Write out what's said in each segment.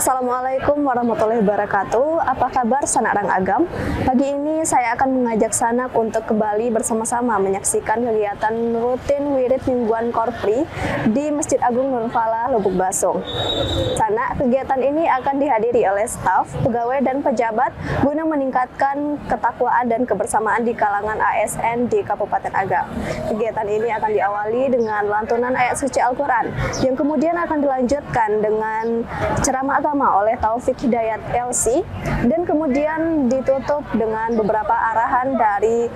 Assalamualaikum warahmatullahi wabarakatuh. Apa kabar sanak rang agam? Pagi ini saya akan mengajak sanak untuk kembali bersama-sama menyaksikan kegiatan rutin wirid mingguan Korpri di Masjid Agung Nurul Falah, Lubuk Basung. Sanak, kegiatan ini akan dihadiri oleh staf, pegawai dan pejabat guna meningkatkan ketakwaan dan kebersamaan di kalangan ASN di Kabupaten Agam. Kegiatan ini akan diawali dengan lantunan ayat suci Al-Quran yang kemudian akan dilanjutkan dengan ceramah agama oleh Taufik Hidayat LC dan kemudian ditutup dengan beberapa arahan dari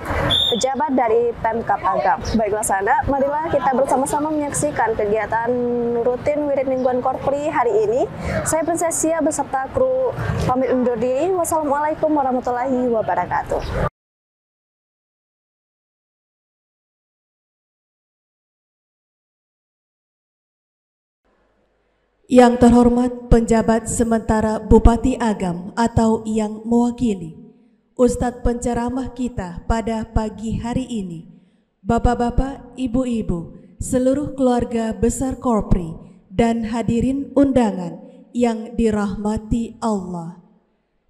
pejabat dari Pemkab Agam. Baiklah sanak, marilah kita bersama-sama menyaksikan kegiatan rutin wirid mingguan Korpri hari ini. Saya Prinsesia beserta kru pamit undur diri. Wassalamualaikum warahmatullahi wabarakatuh. Yang terhormat penjabat sementara Bupati Agam atau yang mewakili, Ustadz penceramah kita pada pagi hari ini, Bapak-bapak, Ibu-ibu, seluruh keluarga besar Korpri, dan hadirin undangan yang dirahmati Allah.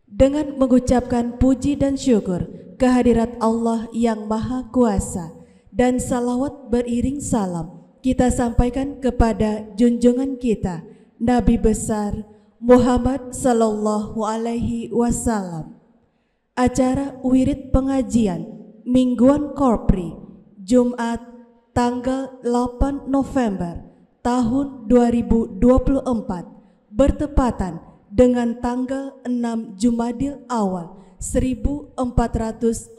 Dengan mengucapkan puji dan syukur kehadirat Allah yang Maha Kuasa dan salawat beriring salam kita sampaikan kepada junjungan kita, Nabi besar Muhammad Sallallahu Alaihi Wasallam. Acara wirid pengajian mingguan Korpri Jumat tanggal 8 November tahun 2024 bertepatan dengan tanggal 6 Jumadil Awal 1446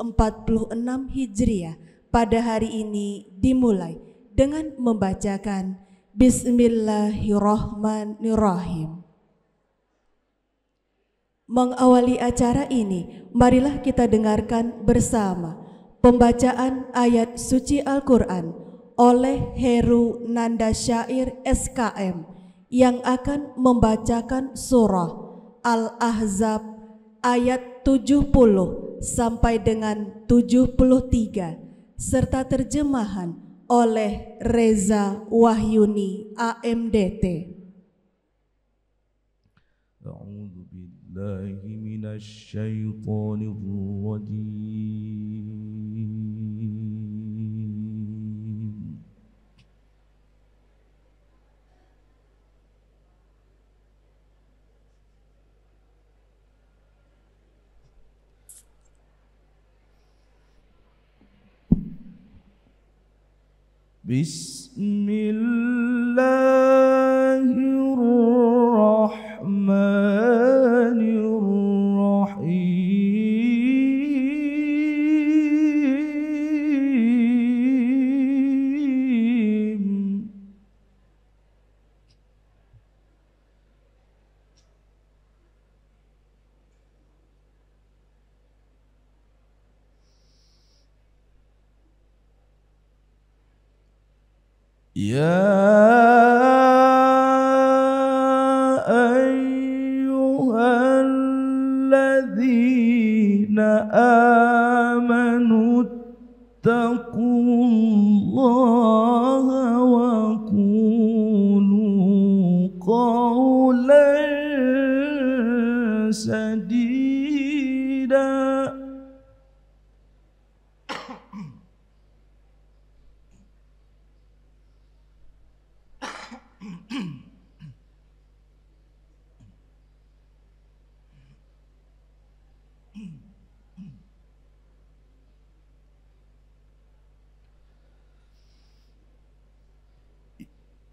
Hijriah pada hari ini dimulai dengan membacakan Bismillahirrahmanirrahim. Mengawali acara ini, marilah kita dengarkan bersama pembacaan ayat suci Al-Quran oleh Heru Nanda Syair SKM yang akan membacakan surah Al-Ahzab ayat 70 sampai dengan 73 serta terjemahan oleh Reza Wahyuni AMDT. A'udzu billahi minasy syaithanir rajim. Bismillahirrahmanirrahim. Ya ayyuhalladzina amanu taqullaha wa qulu qawlan sadida.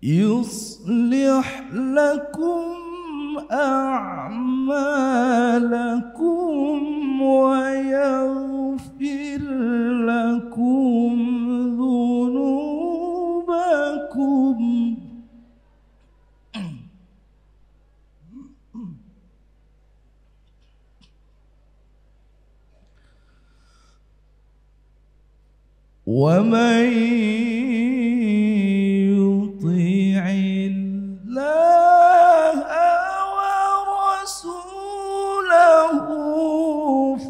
يصلح لكم أعمالكم ويغفر لكم ذنوبكم ومن يطيع الله ورسوله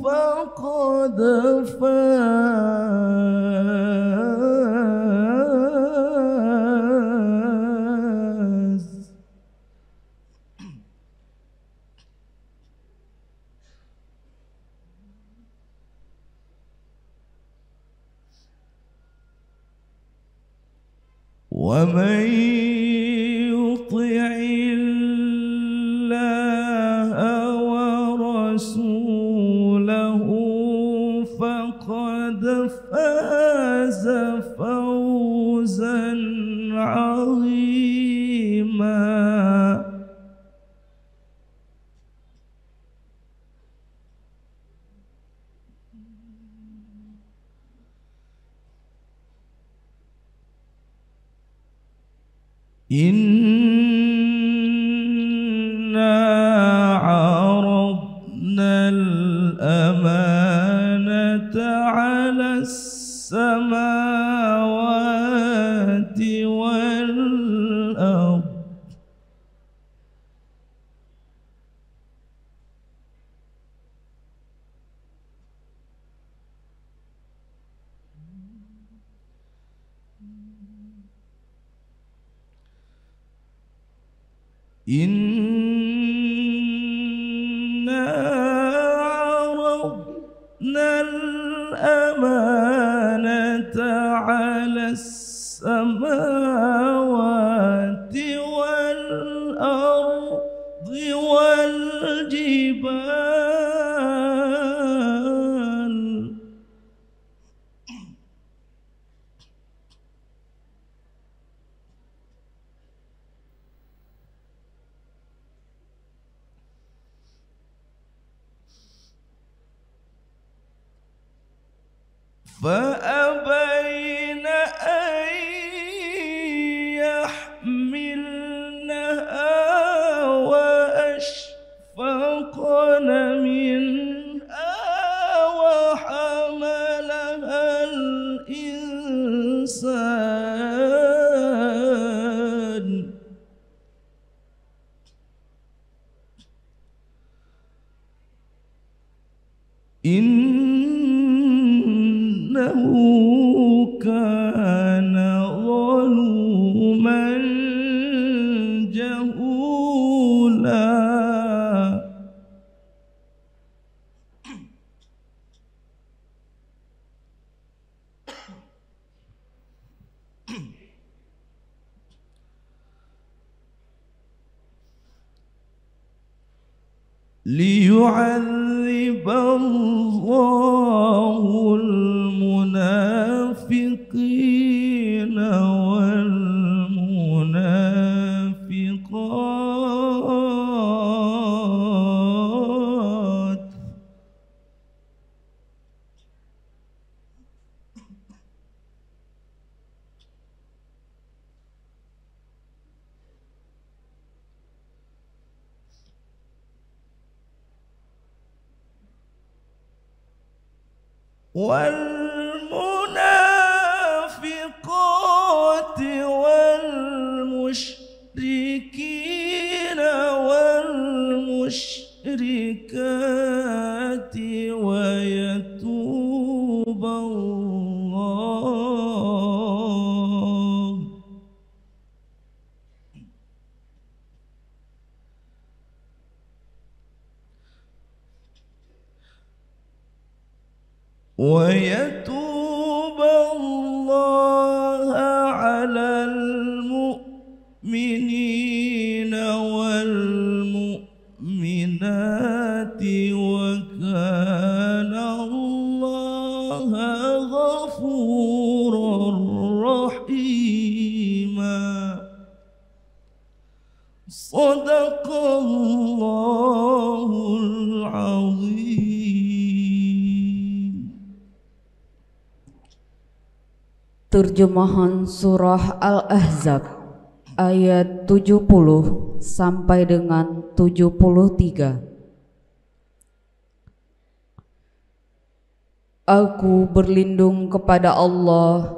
فقد فاز. ومن يطع الله ورسوله فقد فاز فوزا عظيما. إنا عرضنا الأمانة على السماوات والأرض إنا عرضنا الأمانة على السماوات والأرض والجبال فأبين أن يحملنها وأشفقن منها وحملها الإنسان إنه كان ظلوما جهولا. ليعذب الله المنافقين والمنافقات والمنافقات والمشركين والمشركات ويتوب الله على المؤمنين والمؤمنات وكان الله غفورا رحيما. صدق الله العظيم. Terjemahan Surah Al-Ahzab ayat 70 sampai dengan 73. Aku berlindung kepada Allah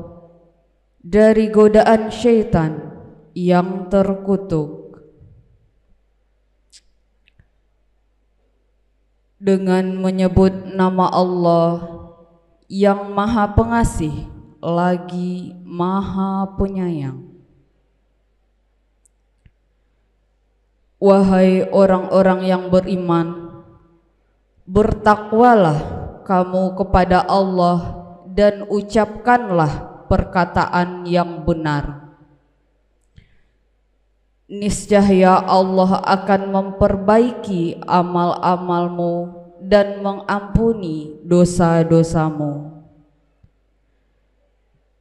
dari godaan syaitan yang terkutuk. Dengan menyebut nama Allah yang Maha Pengasih lagi Maha Penyayang. Wahai orang-orang yang beriman, bertakwalah kamu kepada Allah dan ucapkanlah perkataan yang benar. niscaya Allah akan memperbaiki amal-amalmu dan mengampuni dosa-dosamu.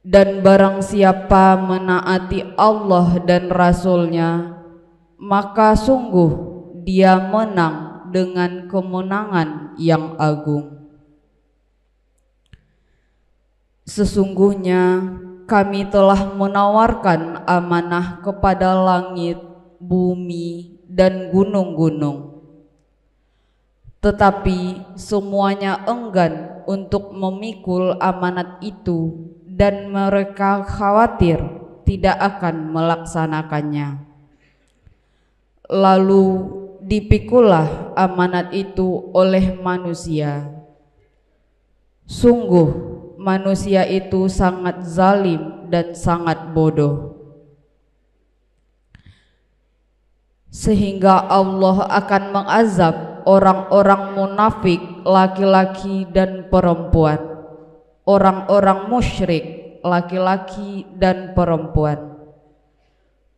Dan barang siapa menaati Allah dan Rasul-Nya, maka sungguh dia menang dengan kemenangan yang agung. Sesungguhnya kami telah menawarkan amanah kepada langit, bumi, dan gunung-gunung. Tetapi semuanya enggan untuk memikul amanat itu dan mereka khawatir tidak akan melaksanakannya. Lalu dipikulah amanat itu oleh manusia. Sungguh manusia itu sangat zalim dan sangat bodoh. Sehingga Allah akan mengazab orang-orang munafik laki-laki dan perempuan, orang-orang musyrik laki-laki dan perempuan.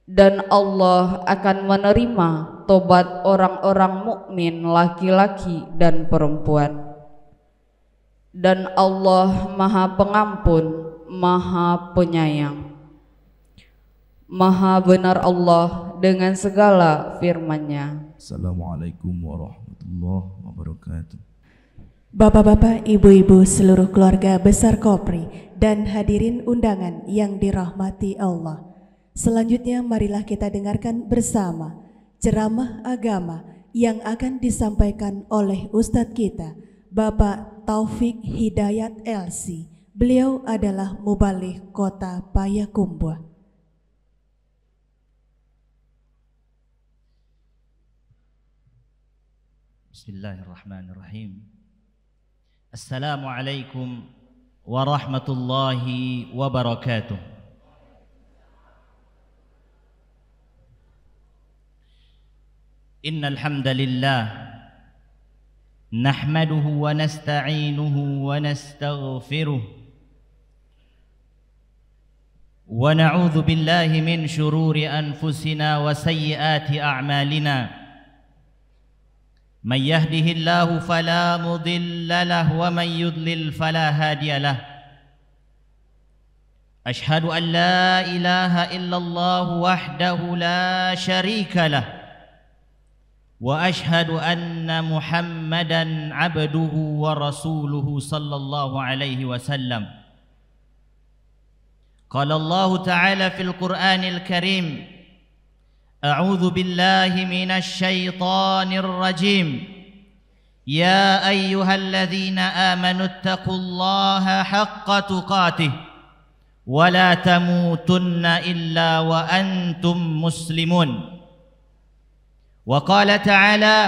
Dan Allah akan menerima tobat orang-orang mukmin laki-laki dan perempuan. Dan Allah Maha Pengampun, Maha Penyayang. Maha benar Allah dengan segala firman-Nya. Assalamualaikum warahmatullahi wabarakatuh. Bapak-bapak, ibu-ibu, seluruh keluarga besar Kopri dan hadirin undangan yang dirahmati Allah. Selanjutnya marilah kita dengarkan bersama ceramah agama yang akan disampaikan oleh Ustadz kita, Bapak Taufik Hidayat LC. Beliau adalah Mubaligh Kota Payakumbuh. Bismillahirrahmanirrahim. Assalamualaikum warahmatullahi wabarakatuh. Innal hamdalillah nahmaduhu wa nasta'inuhu wa nastaghfiruh wa na'udzu billahi min shururi anfusina wa sayyiati a'malina. Man yahdihillahu fala mudilla lahu wa man yudlil fala hadiya lahu. Ashhadu an la ilaha illallah wahdahu la syarika lahu. Wa ashhadu anna Muhammadan abduhu wa rasuluhu sallallahu alaihi wasallam. Qala Allah ta'ala fil Qur'anil Karim, a'udzu billahi minasy syaithanir rajim. Ya ayyuhalladzina amanu taqullaha haqqa tuqatih wa la tamutunna illa wa antum muslimun. وقال تعالى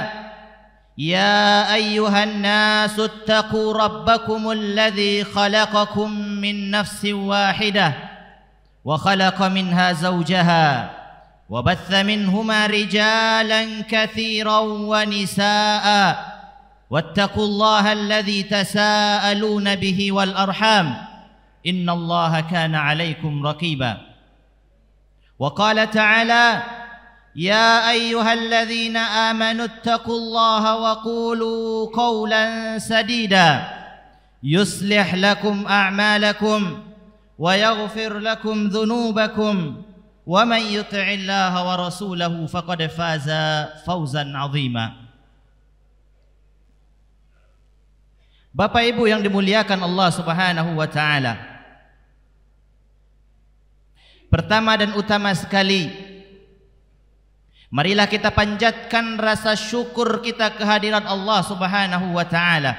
يا أيها الناس اتقوا ربكم الذي خلقكم من نفس واحدة وخلق منها زوجها وبث منهما رجالا كثيرا ونساء واتقوا الله الذي تساءلون به والأرحام إن الله كان عليكم رقيبا. وقال تعالى يا أيها الذين آمنوا اتقوا الله وقولوا قولا سديدا يصلح لكم أعمالكم ويغفر لكم ذنوبكم ومن يطع الله ورسوله فقد فاز فوزا عظيما. Bapak Ibu yang dimuliakan Allah Subhanahu wa taala, pertama dan utama sekali, marilah kita panjatkan rasa syukur kita kehadiran Allah Subhanahu wa ta'ala,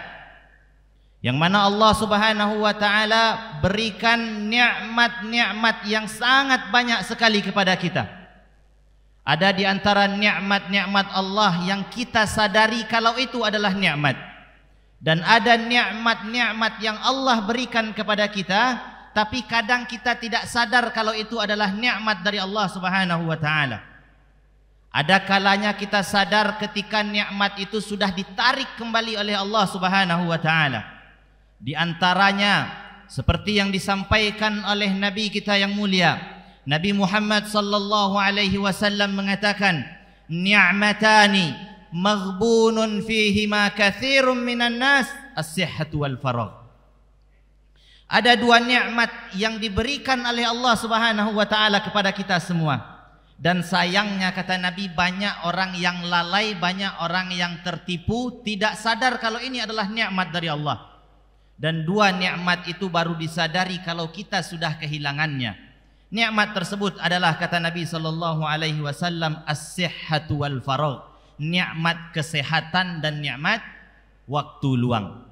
yang mana Allah Subhanahu wa ta'ala berikan nikmat-nikmat yang sangat banyak sekali kepada kita. Ada di antara nikmat-nikmat Allah yang kita sadari kalau itu adalah nikmat, dan ada nikmat-nikmat yang Allah berikan kepada kita tapi kadang kita tidak sadar kalau itu adalah nikmat dari Allah Subhanahu wa ta'ala. Ada kalanya kita sadar ketika nikmat itu sudah ditarik kembali oleh Allah Subhanahu wa ta'ala. Di antaranya seperti yang disampaikan oleh Nabi kita yang mulia, Nabi Muhammad sallallahu alaihi wasallam mengatakan, ni'matani maghbunun fihima katsirun minan nas, as-sihhatu wal faragh. Ada dua nikmat yang diberikan oleh Allah Subhanahu wa taala kepada kita semua. Dan sayangnya kata Nabi, banyak orang yang lalai, banyak orang yang tertipu, tidak sadar kalau ini adalah nikmat dari Allah. Dan dua nikmat itu baru disadari kalau kita sudah kehilangannya. Nikmat tersebut adalah kata Nabi sallallahu alaihi wasallam as-sihhatu wal faragh. Nikmat kesehatan dan nikmat waktu luang.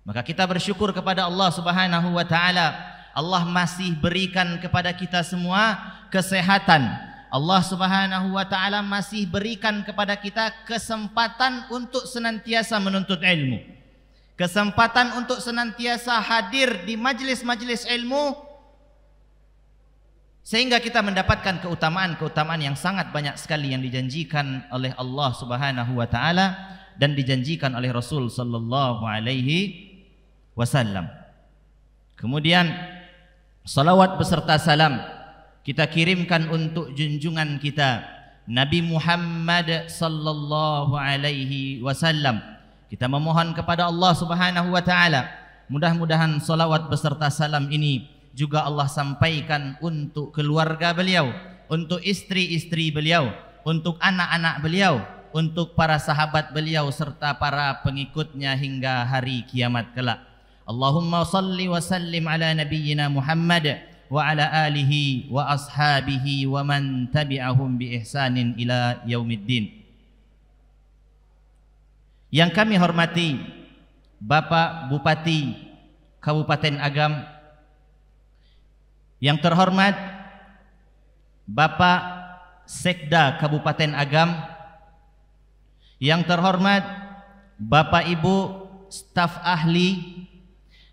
Maka kita bersyukur kepada Allah Subhanahu wa taala. Allah masih berikan kepada kita semua kesehatan. Allah Subhanahu wa taala masih berikan kepada kita kesempatan untuk senantiasa menuntut ilmu. Kesempatan untuk senantiasa hadir di majlis-majlis ilmu, sehingga kita mendapatkan keutamaan-keutamaan yang sangat banyak sekali yang dijanjikan oleh Allah Subhanahu wa taala dan dijanjikan oleh Rasul sallallahu alaihi wasallam. Kemudian salawat beserta salam kita kirimkan untuk junjungan kita Nabi Muhammad sallallahu alaihi wasallam. Kita memohon kepada Allah Subhanahu wa taala, mudah-mudahan salawat beserta salam ini juga Allah sampaikan untuk keluarga beliau, untuk istri-istri beliau, untuk anak-anak beliau, untuk para sahabat beliau serta para pengikutnya hingga hari kiamat kelak. Allahumma salli wa sallim ala nabiyyina Muhammad wa ala alihi wa ashabihi wa man tabi'ahum bi ihsanin ila yaumiddin. Yang kami hormati Bapak Bupati Kabupaten Agam, yang terhormat Bapak Sekda Kabupaten Agam, yang terhormat Bapak Ibu staf ahli,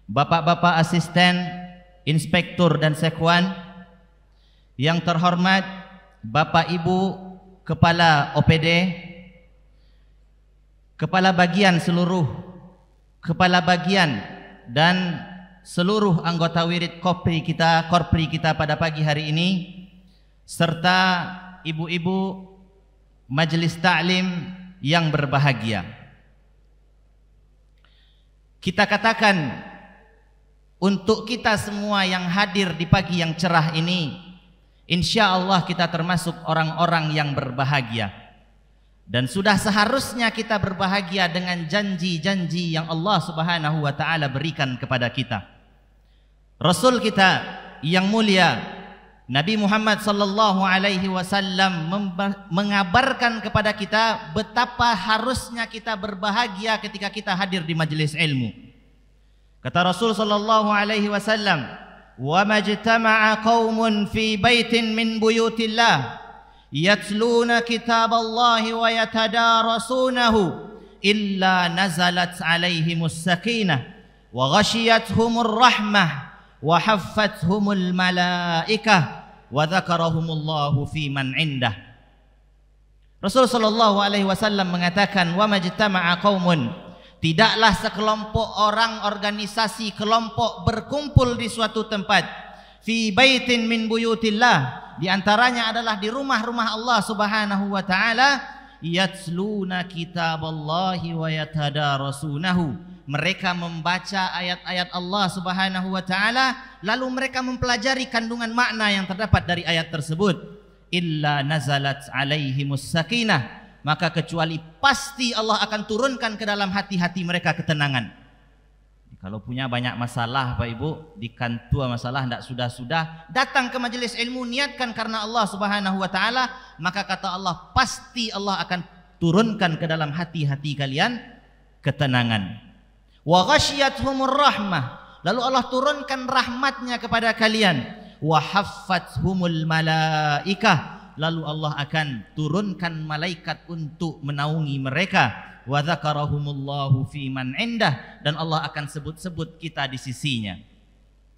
Bapak-bapak asisten, inspektur dan sekwan, yang terhormat Bapak Ibu Kepala OPD, Kepala Bagian seluruh Kepala Bagian dan seluruh anggota wirid Korpri kita pada pagi hari ini, serta ibu-ibu majelis taklim yang berbahagia. Kita katakan untuk kita semua yang hadir di pagi yang cerah ini, insya Allah kita termasuk orang-orang yang berbahagia. Dan sudah seharusnya kita berbahagia dengan janji-janji yang Allah Subhanahu wa taala berikan kepada kita. Rasul kita yang mulia Nabi Muhammad sallallahu alaihi wasallam mengabarkan kepada kita betapa harusnya kita berbahagia ketika kita hadir di majelis ilmu. Kata Rasul sallallahu alaihi wasallam, "Wa majtama'a qaumun fi baitin min buyutillah yatluna kitaballahi wa yatadarasunahu illa nazalat alaihimus sakinah wa ghashiyatuhumur rahmah wa haffathumul malaikah wa dzakarahumullahu fi man indah." Rasul sallallahu alaihi wasallam mengatakan, "Wa majtama'a qaumun", tidaklah sekelompok orang, organisasi, kelompok berkumpul di suatu tempat, fi baitin min buyutillah, di antaranya adalah di rumah-rumah Allah Subhanahu wa taala, yatluna kitaballahi wa yatadarasunahu, mereka membaca ayat-ayat Allah Subhanahu wa taala lalu mereka mempelajari kandungan makna yang terdapat dari ayat tersebut, illa nazalat alaihimus sakinah, maka kecuali pasti Allah akan turunkan ke dalam hati-hati mereka ketenangan. Kalau punya banyak masalah Pak Ibu, di kantua masalah tidak sudah-sudah, datang ke majelis ilmu, niatkan karena Allah Subhanahu wa taala, maka kata Allah pasti Allah akan turunkan ke dalam hati-hati kalian ketenangan. Wa ghasyiyatuhumur rahmah, lalu Allah turunkan rahmatnya kepada kalian. Wa haffathumul malaikah, lalu Allah akan turunkan malaikat untuk menaungi mereka. Wa dzakarahumullahu fi man indah, dan Allah akan sebut-sebut kita di sisinya.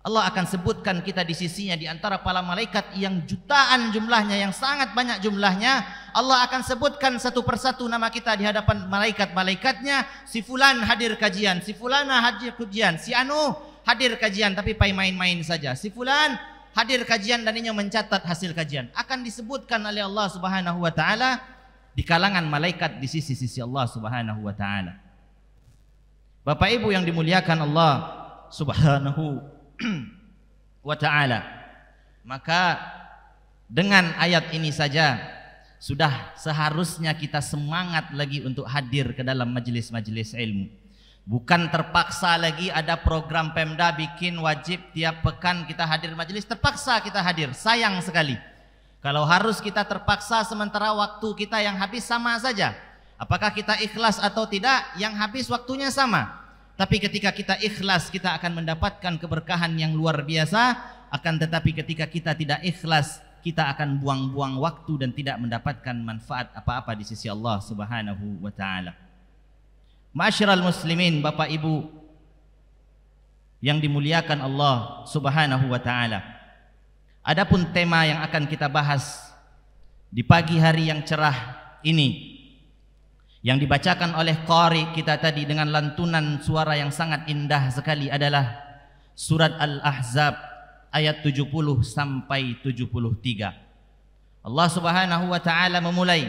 Allah akan sebutkan kita di sisinya di antara para malaikat yang jutaan jumlahnya, yang sangat banyak jumlahnya. Allah akan sebutkan satu persatu nama kita di hadapan malaikat-malaikatnya. Si fulan hadir kajian, si fulana hadir kajian, si anu hadir kajian tapi main-main saja, si fulan hadir kajian dan ingin mencatat hasil kajian, akan disebutkan oleh Allah Subhanahu wa taala di kalangan malaikat di sisi Allah Subhanahu wa taala. Bapak Ibu yang dimuliakan Allah Subhanahu wa taala, maka dengan ayat ini saja sudah seharusnya kita semangat lagi untuk hadir ke dalam majelis-majelis ilmu. Bukan terpaksa lagi ada program Pemda bikin wajib tiap pekan kita hadir majelis, terpaksa kita hadir. Sayang sekali kalau harus kita terpaksa sementara waktu kita yang habis sama saja. Apakah kita ikhlas atau tidak, yang habis waktunya sama. Tapi ketika kita ikhlas, kita akan mendapatkan keberkahan yang luar biasa. Akan tetapi ketika kita tidak ikhlas, kita akan buang-buang waktu dan tidak mendapatkan manfaat apa-apa di sisi Allah Subhanahu wa taala. Ma'asyiral muslimin, Bapak Ibu yang dimuliakan Allah Subhanahu wa taala. Adapun tema yang akan kita bahas di pagi hari yang cerah ini, yang dibacakan oleh qari kita tadi dengan lantunan suara yang sangat indah sekali, adalah surat Al-Ahzab ayat 70 sampai 73. Allah Subhanahu wa taala memulai,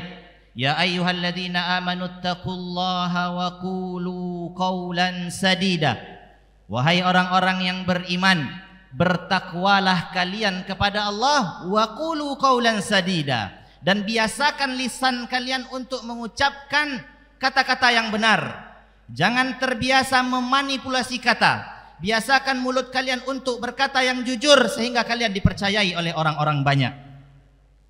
ya ayyuhalladzina amanu taqullaha wa qulu qawlan sadida. Wahai orang-orang yang beriman, bertakwalah kalian kepada Allah, wa qulu qawlan sadida, dan biasakan lisan kalian untuk mengucapkan kata-kata yang benar. Jangan terbiasa memanipulasi kata. Biasakan mulut kalian untuk berkata yang jujur sehingga kalian dipercayai oleh orang-orang banyak.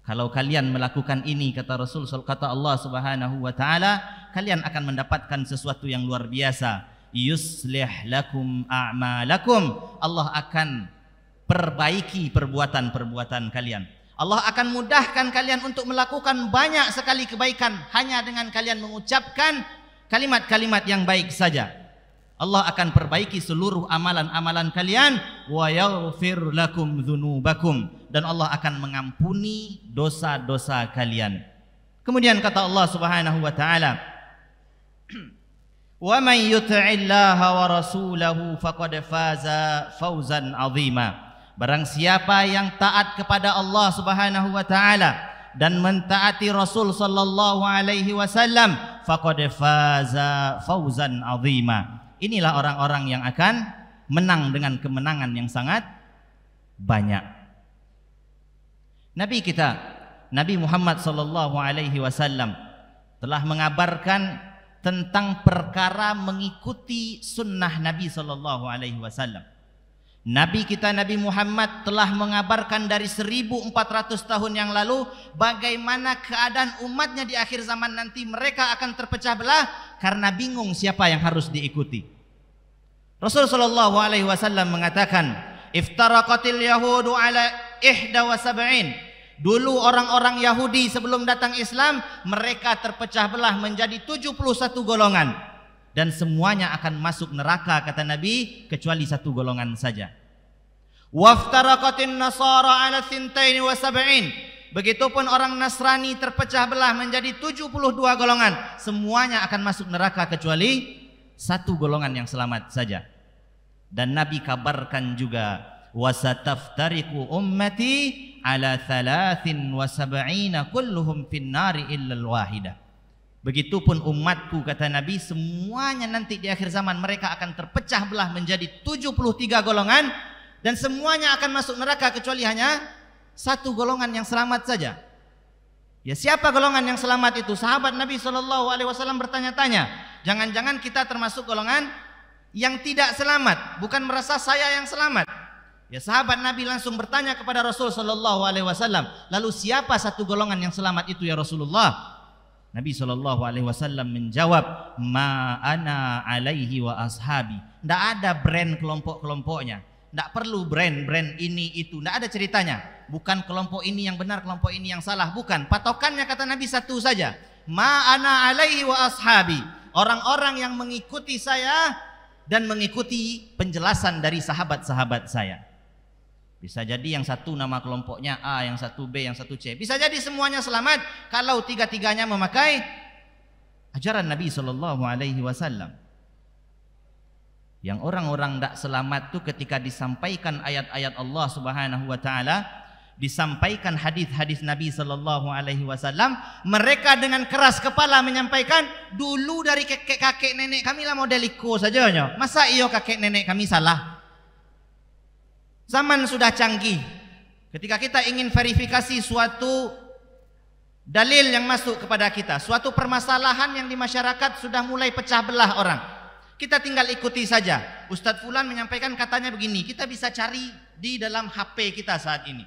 Kalau kalian melakukan ini, kata Rasul, kata Allah Subhanahu wa taala, kalian akan mendapatkan sesuatu yang luar biasa. Yuslih lakum a'malakum. Allah akan perbaiki perbuatan-perbuatan kalian. Allah akan mudahkan kalian untuk melakukan banyak sekali kebaikan hanya dengan kalian mengucapkan kalimat-kalimat yang baik saja. Allah akan perbaiki seluruh amalan-amalan kalian, wa yaghfir lakum dzunubakum, dan Allah akan mengampuni dosa-dosa kalian. Kemudian kata Allah Subhanahu wa taala, wa may yuti'illaha wa rasulahu faqad faza fawzan 'azima. Barang siapa yang taat kepada Allah Subhanahu wa taala dan mentaati Rasul sallallahu alaihi wasallam, faqad faza fawzan 'azima. Inilah orang-orang yang akan menang dengan kemenangan yang sangat banyak. Nabi kita, Nabi Muhammad sallallahu alaihi wasallam telah mengabarkan tentang perkara mengikuti sunnah Nabi sallallahu alaihi wasallam. Nabi kita Nabi Muhammad telah mengabarkan dari 1400 tahun yang lalu bagaimana keadaan umatnya di akhir zaman nanti. Mereka akan terpecah belah karena bingung siapa yang harus diikuti. Rasul sallallahu alaihi wasallam mengatakan, iftaraqatil yahudu ala 71. Dulu orang-orang Yahudi sebelum datang Islam, mereka terpecah belah menjadi 71 golongan. Dan semuanya akan masuk neraka, kata Nabi, kecuali satu golongan saja. Waftaraqatin nasara ala 72. Begitupun orang Nasrani terpecah belah menjadi 72 golongan. Semuanya akan masuk neraka kecuali satu golongan yang selamat saja. Dan Nabi kabarkan juga, wasataftariqu ummati ala 73 kulluhum finnari illa al-wahidah. Begitupun umatku, kata Nabi, semuanya nanti di akhir zaman mereka akan terpecah belah menjadi 73 golongan, dan semuanya akan masuk neraka kecuali hanya satu golongan yang selamat saja. Ya, siapa golongan yang selamat itu? Sahabat Nabi SAW bertanya-tanya, jangan-jangan kita termasuk golongan yang tidak selamat, bukan merasa saya yang selamat. Ya, sahabat Nabi langsung bertanya kepada Rasul SAW, lalu siapa satu golongan yang selamat itu ya Rasulullah? Nabi SAW menjawab, ma ana alaihi wa ashabi. Tidak ada brand kelompok-kelompoknya. Tidak perlu brand ini itu. Tidak ada ceritanya. Bukan kelompok ini yang benar, kelompok ini yang salah. Bukan. Patokannya kata Nabi satu saja. Ma ana alaihi wa ashabi. Orang-orang yang mengikuti saya dan mengikuti penjelasan dari sahabat-sahabat saya. Bisa jadi yang satu nama kelompoknya A, yang satu B, yang satu C. Bisa jadi semuanya selamat kalau tiga-tiganya memakai ajaran Nabi SAW. Yang orang-orang tidak selamat tuh ketika disampaikan ayat-ayat Allah Subhanahu wa taala, disampaikan hadis-hadis Nabi sallallahu alaihi wasallam, mereka dengan keras kepala menyampaikan, dulu dari kakek nenek kami lah model iko saja. Masa iyo kakek nenek kami salah? Zaman sudah canggih. Ketika kita ingin verifikasi suatu dalil yang masuk kepada kita, suatu permasalahan yang di masyarakat sudah mulai pecah belah orang, kita tinggal ikuti saja. Ustadz Fulan menyampaikan katanya begini, kita bisa cari di dalam HP kita saat ini.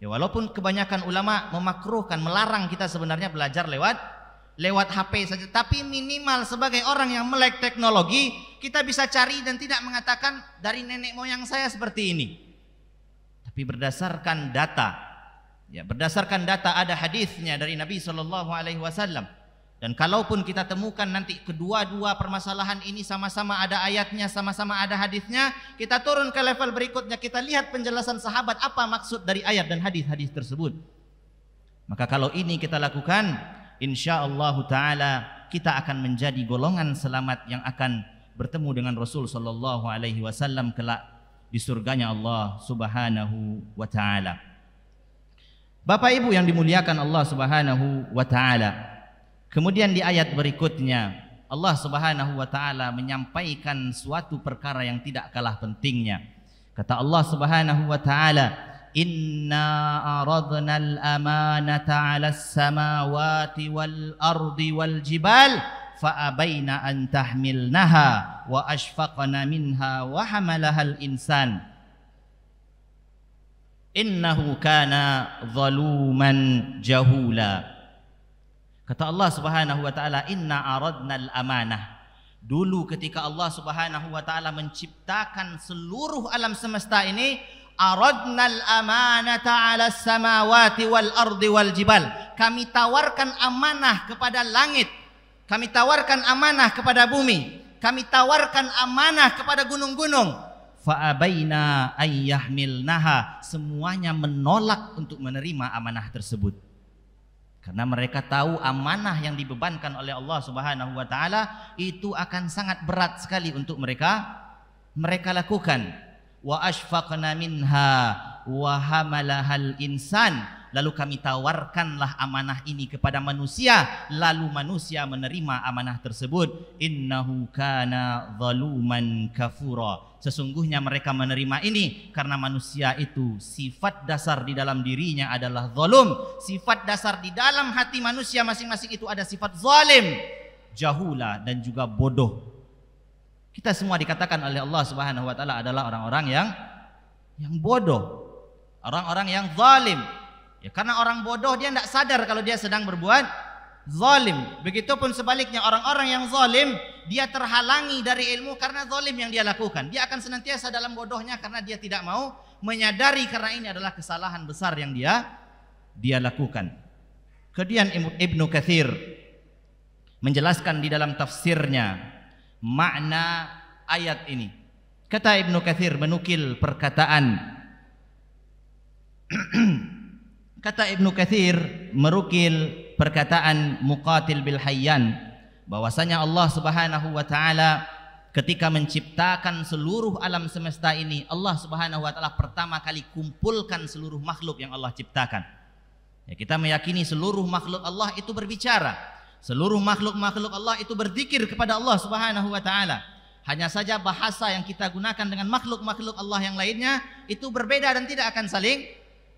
Ya, walaupun kebanyakan ulama memakruhkan, melarang kita sebenarnya belajar lewat HP saja, tapi minimal sebagai orang yang melek teknologi, kita bisa cari dan tidak mengatakan dari nenek moyang saya seperti ini. Tapi berdasarkan data, ya, berdasarkan data ada hadisnya dari Nabi sallallahu alaihi wasallam. Dan kalaupun kita temukan nanti kedua-dua permasalahan ini sama-sama ada ayatnya, sama-sama ada hadisnya, kita turun ke level berikutnya, kita lihat penjelasan sahabat apa maksud dari ayat dan hadis-hadis tersebut. Maka kalau ini kita lakukan, insyaallah taala kita akan menjadi golongan selamat yang akan bertemu dengan Rasul sallallahu alaihi wasallam kelak di surganya Allah Subhanahu wa taala. Bapak Ibu yang dimuliakan Allah Subhanahu wa taala, kemudian di ayat berikutnya Allah Subhanahu wa taala menyampaikan suatu perkara yang tidak kalah pentingnya. Kata Allah Subhanahu wa taala, "Inna aradna al-amanata 'alas samawati wal ardi wal jibal fa'abaina an tahmilnaha wa ashfaqna minha wa hamalaha al-insan innahu kana zaluman jahula." Kata Allah Subhanahu wa taala, "Inna aradnal amanah." Dulu ketika Allah Subhanahu wa taala menciptakan seluruh alam semesta ini, aradnal amanata 'alas samawati wal ardi wal jibal. Kami tawarkan amanah kepada langit, kami tawarkan amanah kepada bumi, kami tawarkan amanah kepada gunung-gunung. Fa'abaina ayyahmilnaha. Semuanya menolak untuk menerima amanah tersebut. Karena mereka tahu amanah yang dibebankan oleh Allah Subhanahu wa taala itu akan sangat berat sekali untuk mereka lakukan. Wa ashfaqna minha wa hamalahal insan. Lalu kami tawarkanlah amanah ini kepada manusia, lalu manusia menerima amanah tersebut. Innahu kana zaluman kafura. Sesungguhnya mereka menerima ini karena manusia itu sifat dasar di dalam dirinya adalah zalum. Sifat dasar di dalam hati manusia masing-masing itu ada sifat zalim, jahula, dan juga bodoh. Kita semua dikatakan oleh Allah Subhanahu wa taala adalah orang-orang yang bodoh, orang-orang yang zalim. Ya, karena orang bodoh dia tidak sadar kalau dia sedang berbuat zalim. Begitupun sebaliknya orang-orang yang zalim, dia terhalangi dari ilmu karena zalim yang dia lakukan. Dia akan senantiasa dalam bodohnya karena dia tidak mau menyadari karena ini adalah kesalahan besar yang dia lakukan. Kemudian Ibnu Katsir menjelaskan di dalam tafsirnya makna ayat ini. Kata Ibnu Katsir menukil perkataan kata Ibnu Katsir merukil perkataan Muqatil bil Hayyan bahwasanya Allah Subhanahu wa taala ketika menciptakan seluruh alam semesta ini, Allah Subhanahu wa taala pertama kali kumpulkan seluruh makhluk yang Allah ciptakan. Ya, kita meyakini seluruh makhluk Allah itu berbicara. Seluruh makhluk-makhluk Allah itu berzikir kepada Allah Subhanahu wa taala. Hanya saja bahasa yang kita gunakan dengan makhluk-makhluk Allah yang lainnya itu berbeda dan tidak akan saling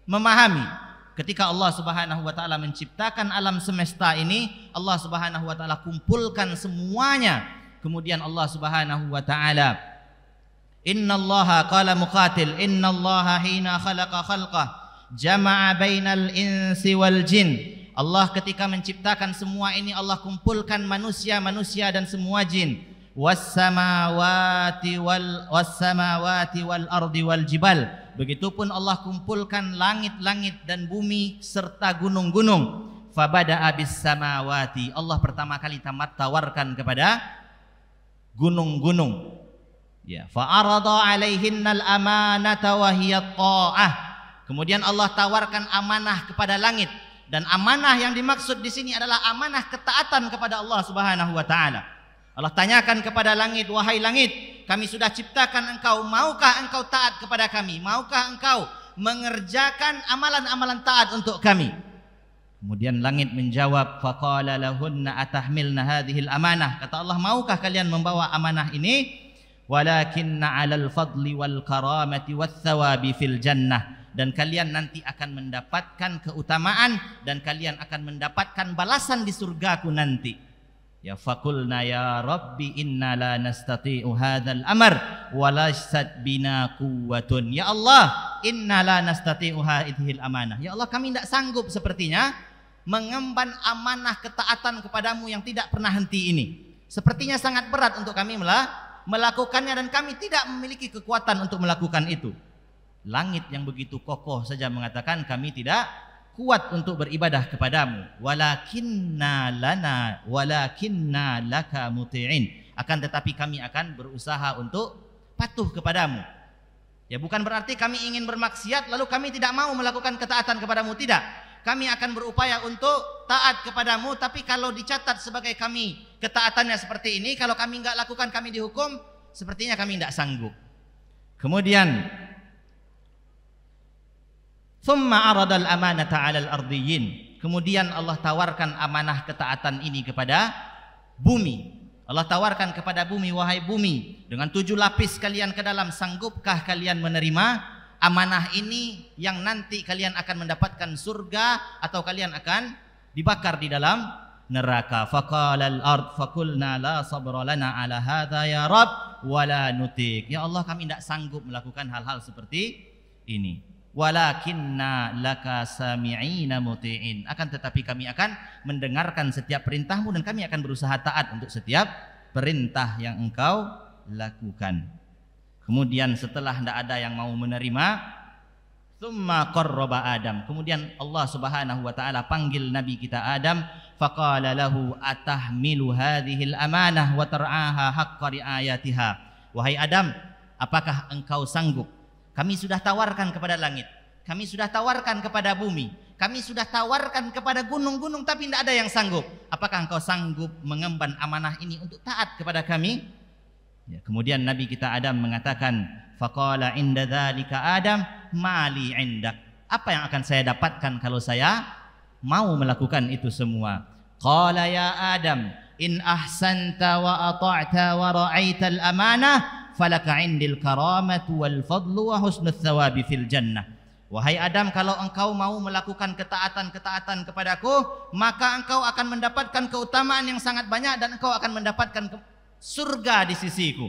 memahami. Ketika Allah Subhanahu wa taala menciptakan alam semesta ini, Allah Subhanahu wa taala kumpulkan semuanya. Kemudian Allah Subhanahu wa taala, innallaha qala Muqatil, innallaha hina khalaqa khalqah jama'a bainal insi wal jin. Allah ketika menciptakan semua ini, Allah kumpulkan manusia dan semua jin. Was-samawati wal ardi wal jibal. Begitupun Allah kumpulkan langit-langit dan bumi serta gunung-gunung. Fabada'a bis samawati. Allah pertama kali tawarkan kepada gunung-gunung. Ya, fa'arada 'alaihinnal amanata wa hiya ta'ah. Kemudian Allah tawarkan amanah kepada langit, dan amanah yang dimaksud di sini adalah amanah ketaatan kepada Allah Subhanahu wa taala. Allah tanyakan kepada langit, wahai langit, kami sudah ciptakan engkau, maukah engkau taat kepada kami? Maukah engkau mengerjakan amalan-amalan taat untuk kami? Kemudian langit menjawab, faqala lahunna atahmilna hadhil amanah. Kata Allah, maukah kalian membawa amanah ini? Walakinna 'alal fadli wal karamati wath thawabi fil jannah. Dan kalian nanti akan mendapatkan keutamaan dan kalian akan mendapatkan balasan di surgaku nanti. Ya faqulna ya rabbi inna la nastati'u hadzal amr wa laysat bina quwwatun. Ya Allah, inna la nastati'u hadhil amanah. Ya Allah, kami tidak sanggup sepertinya mengemban amanah ketaatan kepadamu yang tidak pernah henti ini. Sepertinya sangat berat untuk kami melakukannya dan kami tidak memiliki kekuatan untuk melakukan itu. Langit yang begitu kokoh saja mengatakan kami tidak kuat untuk beribadah kepadamu. Walakinna laka muti'in. Akan tetapi kami akan berusaha untuk patuh kepadamu. Ya, bukan berarti kami ingin bermaksiat lalu kami tidak mau melakukan ketaatan kepadamu, tidak. Kami akan berupaya untuk taat kepadamu, tapi kalau dicatat sebagai kami ketaatannya seperti ini, kalau kami enggak lakukan kami dihukum, sepertinya kami tidak sanggup. Kemudian thumma aradal amanata 'alal ardiyyin. Kemudian Allah tawarkan amanah ketaatan ini kepada bumi. Allah tawarkan kepada bumi, wahai bumi, dengan 7 lapis kalian ke dalam, sanggupkah kalian menerima amanah ini yang nanti kalian akan mendapatkan surga atau kalian akan dibakar di dalam neraka? Faqalal ard faqulna la sabra lana 'ala hadza ya rab wala nutik. Ya Allah, kami tidak sanggup melakukan hal-hal seperti ini. Walakinna laka sami'ina muti'in. Akan tetapi kami akan mendengarkan setiap perintahmu dan kami akan berusaha taat untuk setiap perintah yang engkau lakukan. Kemudian setelah tidak ada yang mau menerima, thumma qarraba Adam. Kemudian Allah Subhanahu wa taala panggil nabi kita Adam, faqala lahu atahmilu hadhil amanah wa tar'aha haqqa riayatiha. Wahai Adam, apakah engkau sanggup? Kami sudah tawarkan kepada langit, kami sudah tawarkan kepada bumi, kami sudah tawarkan kepada gunung-gunung, tapi tidak ada yang sanggup. Apakah engkau sanggup mengemban amanah ini untuk taat kepada kami? Ya, kemudian Nabi kita Adam mengatakan, faqala inda dzalika Adam mali indak. Apa yang akan saya dapatkan kalau saya mau melakukan itu semua? Qala ya Adam in ahsanta wa ata'ta wa ra'aital amanah falaka indil karamatu wal fadlu wa husnul thawabi fil jannah. Wahai Adam, kalau engkau mau melakukan ketaatan-ketaatan kepadaku, maka engkau akan mendapatkan keutamaan yang sangat banyak dan engkau akan mendapatkan surga di sisiku.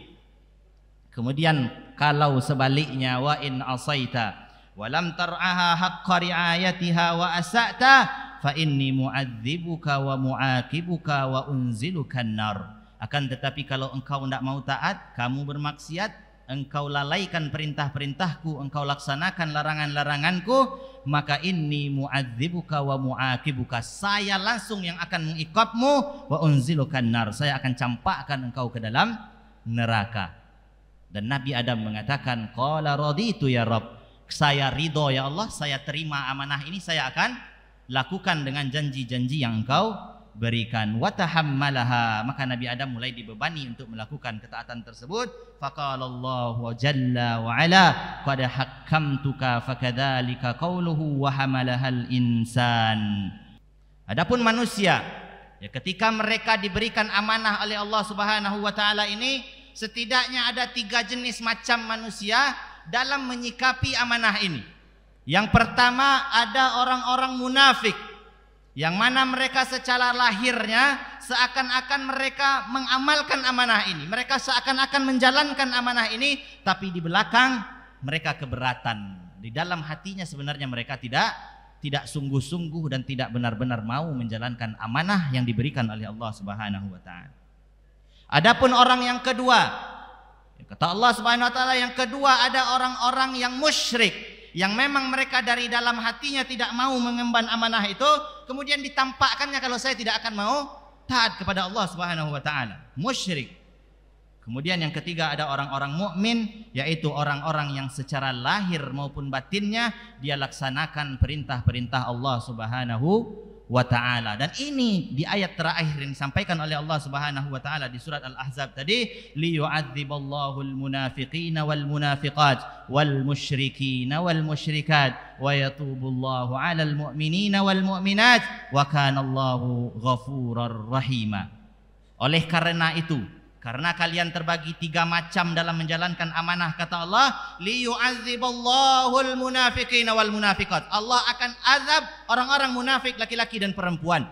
Kemudian kalau sebaliknya, wa in asaita wa lam tar'aha haqqa riayatiha wa asa'ta fa inni mu'adzibuka wa mu'aqibuka wa unzilukan nar. Akan tetapi kalau engkau tidak mau taat, kamu bermaksiat, engkau lalaikan perintah-perintahku, engkau laksanakan larangan-laranganku, maka inni mu'adzibuka wa mu'aqibuka. Saya langsung yang akan mengikapmu, wa unzilukan nar. Saya akan campakkan engkau ke dalam neraka. Dan Nabi Adam mengatakan, qala raditu ya Rabb. Saya ridho ya Allah, saya terima amanah ini, saya akan lakukan dengan janji-janji yang engkau berikan. Wa tahammalaha. Maka Nabi Adam mulai dibebani untuk melakukan ketaatan tersebut. Faqala Allah jalla wa ala qad hakkamtuka fakadzalika qauluhu wa hamalahal insan. Adapun manusia, ya, ketika mereka diberikan amanah oleh Allah Subhanahu wa taala ini, setidaknya ada 3 jenis macam manusia dalam menyikapi amanah ini. Yang pertama, ada orang-orang munafik, yang mana mereka secara lahirnya seakan-akan mereka mengamalkan amanah ini, mereka seakan-akan menjalankan amanah ini, tapi di belakang mereka keberatan. Di dalam hatinya sebenarnya mereka tidak sungguh-sungguh dan tidak benar-benar mau menjalankan amanah yang diberikan oleh Allah Subhanahu wa taala. Adapun orang yang kedua, kata Allah Subhanahu wa taala, yang kedua ada orang-orang yang musyrik, yang memang mereka dari dalam hatinya tidak mau mengemban amanah itu, kemudian ditampakkannya kalau saya tidak akan mau taat kepada Allah Subhanahu wa taala. Musyrik. Kemudian yang ketiga ada orang-orang mukmin, yaitu orang-orang yang secara lahir maupun batinnya dia laksanakan perintah-perintah Allah Subhanahu wa ta'ala. Dan ini di ayat terakhir yang disampaikan oleh Allah Subhanahu wa taala di surat Al-Ahzab tadi, liyu'adziballahu al-munafiqina wal munafiqat wal musyrikina wal musyrikat wa yatubullahu 'alal mu'minina wal mu'minat wa kanallahu ghafurar rahima. Oleh karena itu, karena kalian terbagi 3 macam dalam menjalankan amanah, kata Allah, liyu'adziballahu al-munafiqina wal munafiqat. Allah akan azab orang-orang munafik laki-laki dan perempuan.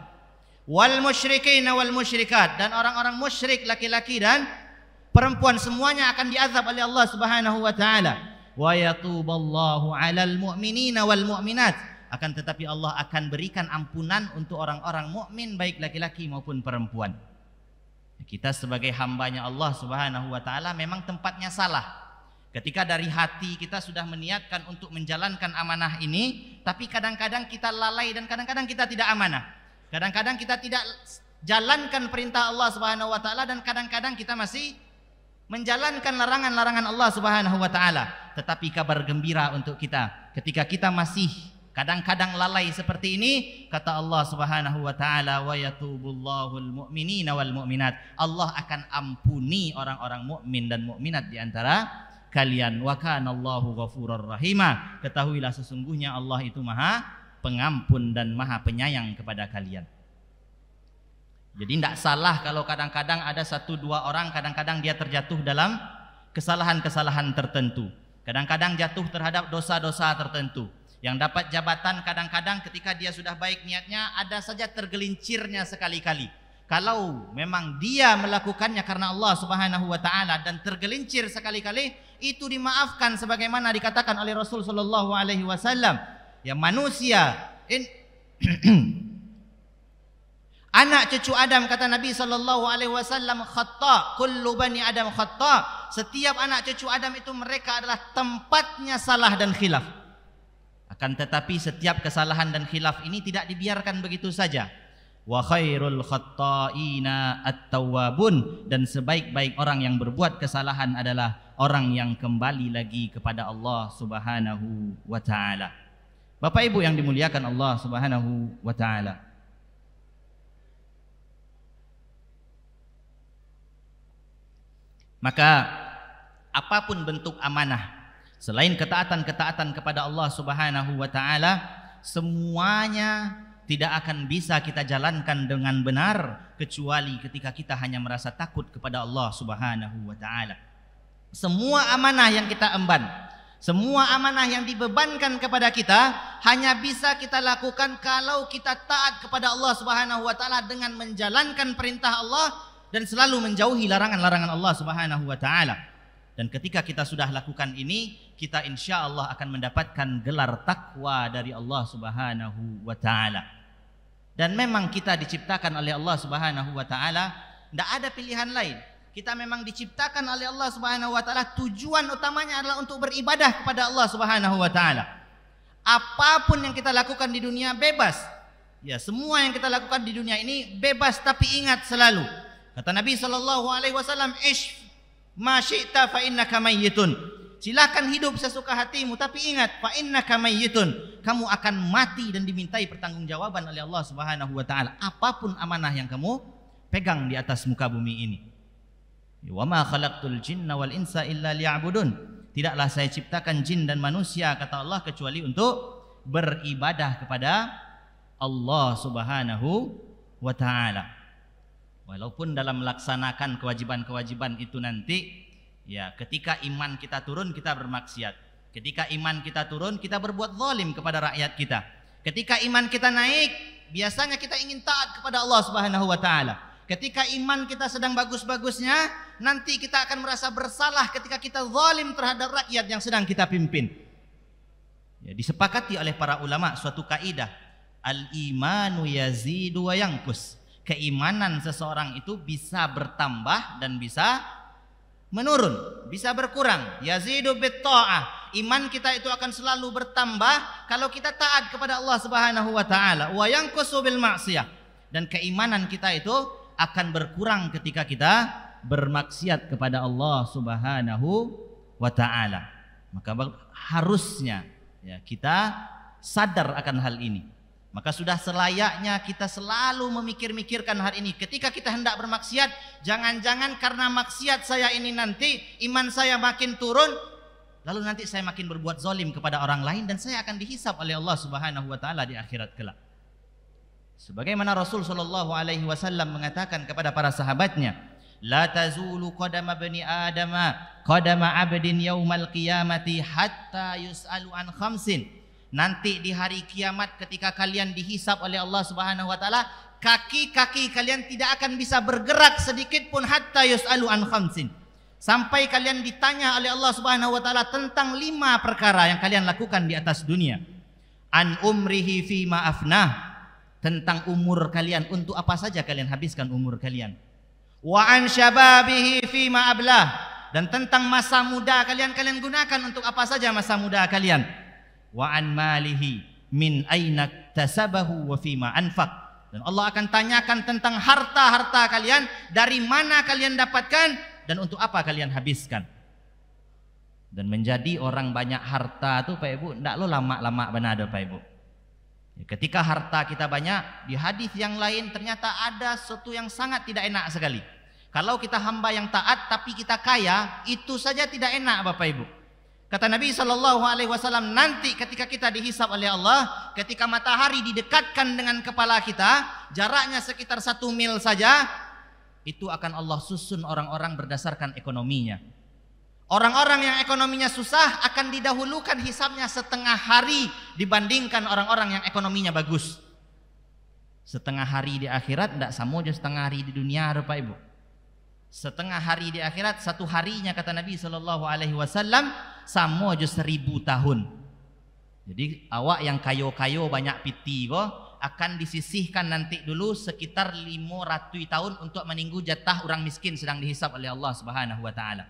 Wal musyrikina wal musyrikat, dan orang-orang musyrik laki-laki dan perempuan semuanya akan diazab oleh Allah Subhanahu wa taala. Wa yatuballahu 'alal mu'minina wal mu'minat. Akan tetapi Allah akan berikan ampunan untuk orang-orang mukmin baik laki-laki maupun perempuan. Kita sebagai hambanya Allah Subhanahu wa taala memang tempatnya salah. Ketika dari hati kita sudah meniatkan untuk menjalankan amanah ini, tapi kadang-kadang kita lalai dan kadang-kadang kita tidak amanah. Kadang-kadang kita tidak jalankan perintah Allah Subhanahu wa taala dan kadang-kadang kita masih menjalankan larangan-larangan Allah Subhanahu wa taala. Tetapi kabar gembira untuk kita, ketika kita masih kadang-kadang lalai seperti ini, kata Allah Subhanahu wa taala, wa yatubullahu al-mu'minina wal mu'minat. Allah akan ampuni orang-orang mukmin dan mukminat di antara kalian. Wa kanallahu ghafurur rahima. Ketahuilah sesungguhnya Allah itu Maha Pengampun dan Maha Penyayang kepada kalian. Jadi tidak salah kalau kadang-kadang ada 1-2 orang kadang-kadang dia terjatuh dalam kesalahan-kesalahan tertentu. Kadang-kadang jatuh terhadap dosa-dosa tertentu. Yang dapat jabatan kadang-kadang ketika dia sudah baik niatnya ada saja tergelincirnya sekali-kali. Kalau memang dia melakukannya karena Allah Subhanahu wa taala dan tergelincir sekali-kali, itu dimaafkan sebagaimana dikatakan oleh Rasul sallallahu alaihi wasallam, ya manusia anak cucu Adam, kata Nabi sallallahu alaihi wasallam, khata, kullu bani Adam khata. Setiap anak cucu Adam itu mereka adalah tempatnya salah dan khilaf. Akan tetapi setiap kesalahan dan khilaf ini tidak dibiarkan begitu saja. Wa khairul khatta'ina at-tawwabun, dan sebaik-baik orang yang berbuat kesalahan adalah orang yang kembali lagi kepada Allah Subhanahu wa taala. Bapak Ibu yang dimuliakan Allah Subhanahu wa taala. Maka apapun bentuk amanah selain ketaatan-ketaatan kepada Allah Subhanahu wa taala, semuanya tidak akan bisa kita jalankan dengan benar kecuali ketika kita hanya merasa takut kepada Allah Subhanahu wa taala. Semua amanah yang kita emban, semua amanah yang dibebankan kepada kita hanya bisa kita lakukan kalau kita taat kepada Allah Subhanahu wa taala dengan menjalankan perintah Allah dan selalu menjauhi larangan-larangan Allah Subhanahu wa taala. Dan ketika kita sudah lakukan ini, kita insya Allah akan mendapatkan gelar takwa dari Allah Subhanahu wa taala. Dan memang kita diciptakan oleh Allah Subhanahu wa taala, tidak ada pilihan lain. Kita memang diciptakan oleh Allah Subhanahu wa taala, tujuan utamanya adalah untuk beribadah kepada Allah Subhanahu wa taala. Apapun yang kita lakukan di dunia bebas. Ya, semua yang kita lakukan di dunia ini bebas, tapi ingat selalu, kata Nabi sallallahu alaihi wasallam, ish ma syi'ta fa innaka mayyitun. Silakan hidup sesuka hatimu, tapi ingat, fa innaka mayyitun. Kamu akan mati dan dimintai pertanggungjawaban oleh Allah Subhanahu wa taala apapun amanah yang kamu pegang di atas muka bumi ini. Wa ma khalaqtul jinna wal insa illa liya'budun. Tidaklah saya ciptakan jin dan manusia, kata Allah, kecuali untuk beribadah kepada Allah Subhanahu wa taala. Walaupun dalam melaksanakan kewajiban-kewajiban itu nanti, ya ketika iman kita turun kita bermaksiat. Ketika iman kita turun kita berbuat zalim kepada rakyat kita. Ketika iman kita naik, biasanya kita ingin taat kepada Allah Subhanahu wa taala. Ketika iman kita sedang bagus-bagusnya, nanti kita akan merasa bersalah ketika kita zalim terhadap rakyat yang sedang kita pimpin. Ya, disepakati oleh para ulama suatu kaidah, al-imanu yazidu wa yanqus. Keimanan seseorang itu bisa bertambah dan bisa menurun, bisa berkurang. Yazidu bitta'ah. Iman kita itu akan selalu bertambah kalau kita taat kepada Allah Subhanahu wa taala. Wa yanqusu bil ma'siyah. Dan keimanan kita itu akan berkurang ketika kita bermaksiat kepada Allah Subhanahu wa taala. Maka harusnya ya kita sadar akan hal ini. Maka sudah selayaknya kita selalu memikir-mikirkan hari ini. Ketika kita hendak bermaksiat, jangan-jangan karena maksiat saya ini nanti iman saya makin turun, lalu nanti saya makin berbuat zalim kepada orang lain dan saya akan dihisab oleh Allah Subhanahu wa taala di akhirat kelak. Sebagaimana Rasul sallallahu alaihi wasallam mengatakan kepada para sahabatnya, la tazulu qadama bani adama qadama 'abdin yaumal qiyamati hatta yus'alu an khamsin. Nanti di hari kiamat ketika kalian dihisab oleh Allah Subhanahu wa taala, kaki-kaki kalian tidak akan bisa bergerak sedikit pun hatta yus'alu an khamsin. Sampai kalian ditanya oleh Allah Subhanahu wa taala tentang 5 perkara yang kalian lakukan di atas dunia. An umrihi fi ma afnah, tentang umur kalian, untuk apa saja kalian habiskan umur kalian. Wa an syababihi fi ma ablah, dan tentang masa muda kalian gunakan untuk apa saja masa muda kalian. Wa an malihi min aina tasabahu wa fima anfaq, dan Allah akan tanyakan tentang harta-harta kalian, dari mana kalian dapatkan dan untuk apa kalian habiskan. Dan menjadi orang banyak harta tuh Pak Ibu ndak lo lama-lama benar Pak Ibu. Ketika harta kita banyak, di hadis yang lain ternyata ada sesuatu yang sangat tidak enak sekali. Kalau kita hamba yang taat tapi kita kaya, itu saja tidak enak Bapak Ibu. Kata Nabi SAW, nanti ketika kita dihisab oleh Allah, ketika matahari didekatkan dengan kepala kita, jaraknya sekitar 1 mil saja, itu akan Allah susun orang-orang berdasarkan ekonominya. Orang-orang yang ekonominya susah akan didahulukan hisabnya setengah hari dibandingkan orang-orang yang ekonominya bagus. Setengah hari di akhirat tidak sama aja setengah hari di dunia, Bapak Ibu. Setengah hari di akhirat, 1 harinya kata Nabi SAW sama aja 1000 tahun. Jadi awak yang kayo-kayo banyak piti akan disisihkan nanti dulu sekitar 500 tahun untuk menunggu jatah orang miskin sedang dihisab oleh Allah Subhanahu wa taala.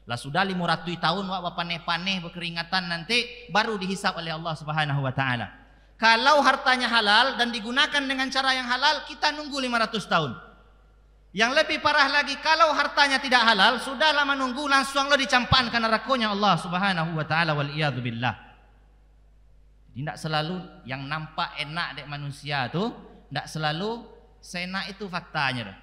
Lah sudah 500 tahun wak paneh-paneh berkeringatan nanti baru dihisab oleh Allah Subhanahu wa taala. Kalau hartanya halal dan digunakan dengan cara yang halal, kita nunggu 500 tahun. Yang lebih parah lagi, kalau hartanya tidak halal, sudah lama nunggu langsung lo dicampakkan ke nerakonya Allah Subhanahu wa taala, wal iyadu billah. Jadi tidak selalu yang nampak enak dek manusia tuh, tidak selalu senak itu faktanya.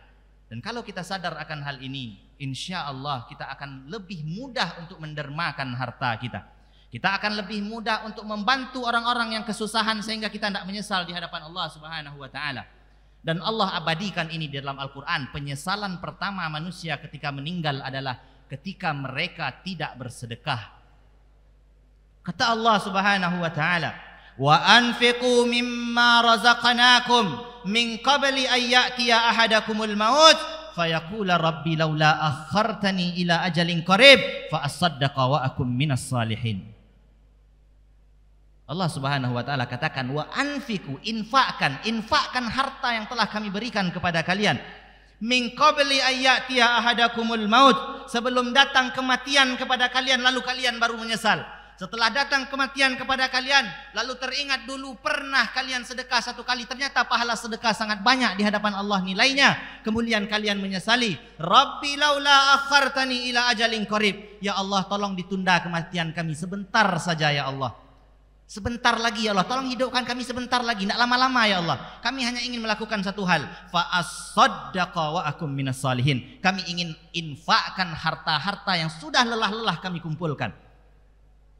Dan kalau kita sadar akan hal ini, insya Allah kita akan lebih mudah untuk mendermakan harta kita. Kita akan lebih mudah untuk membantu orang-orang yang kesusahan sehingga kita tidak menyesal di hadapan Allah Subhanahu wa taala. Dan Allah abadikan ini di dalam Al-Quran. Penyesalan pertama manusia ketika meninggal adalah ketika mereka tidak bersedekah. Kata Allah Subhanahu wa taala, wa anfiqu mimma razaqnakum min qabli an ya'tiya ahadakumul maut fayaqula rabbi laula akhartani ila ajalin qarib fa asaddaqa wa akum minas salihin. Allah Subhanahu wa taala katakan, wa anfiqu, infakkan harta yang telah kami berikan kepada kalian. Min qabli ayyatiya ahadakumul maut, sebelum datang kematian kepada kalian lalu kalian baru menyesal. Setelah datang kematian kepada kalian lalu teringat dulu pernah kalian sedekah 1 kali, ternyata pahala sedekah sangat banyak di hadapan Allah nilainya, kemudian kalian menyesali. Rabbi laula akhartani ila ajalin qarib, ya Allah tolong ditunda kematian kami sebentar saja ya Allah. Sebentar lagi ya Allah, tolong hidupkan kami sebentar lagi, tidak lama-lama ya Allah. Kami hanya ingin melakukan satu hal, fa as-saddaqa wa akum minas salihin. Kami ingin infakkan harta-harta yang sudah lelah-lelah kami kumpulkan.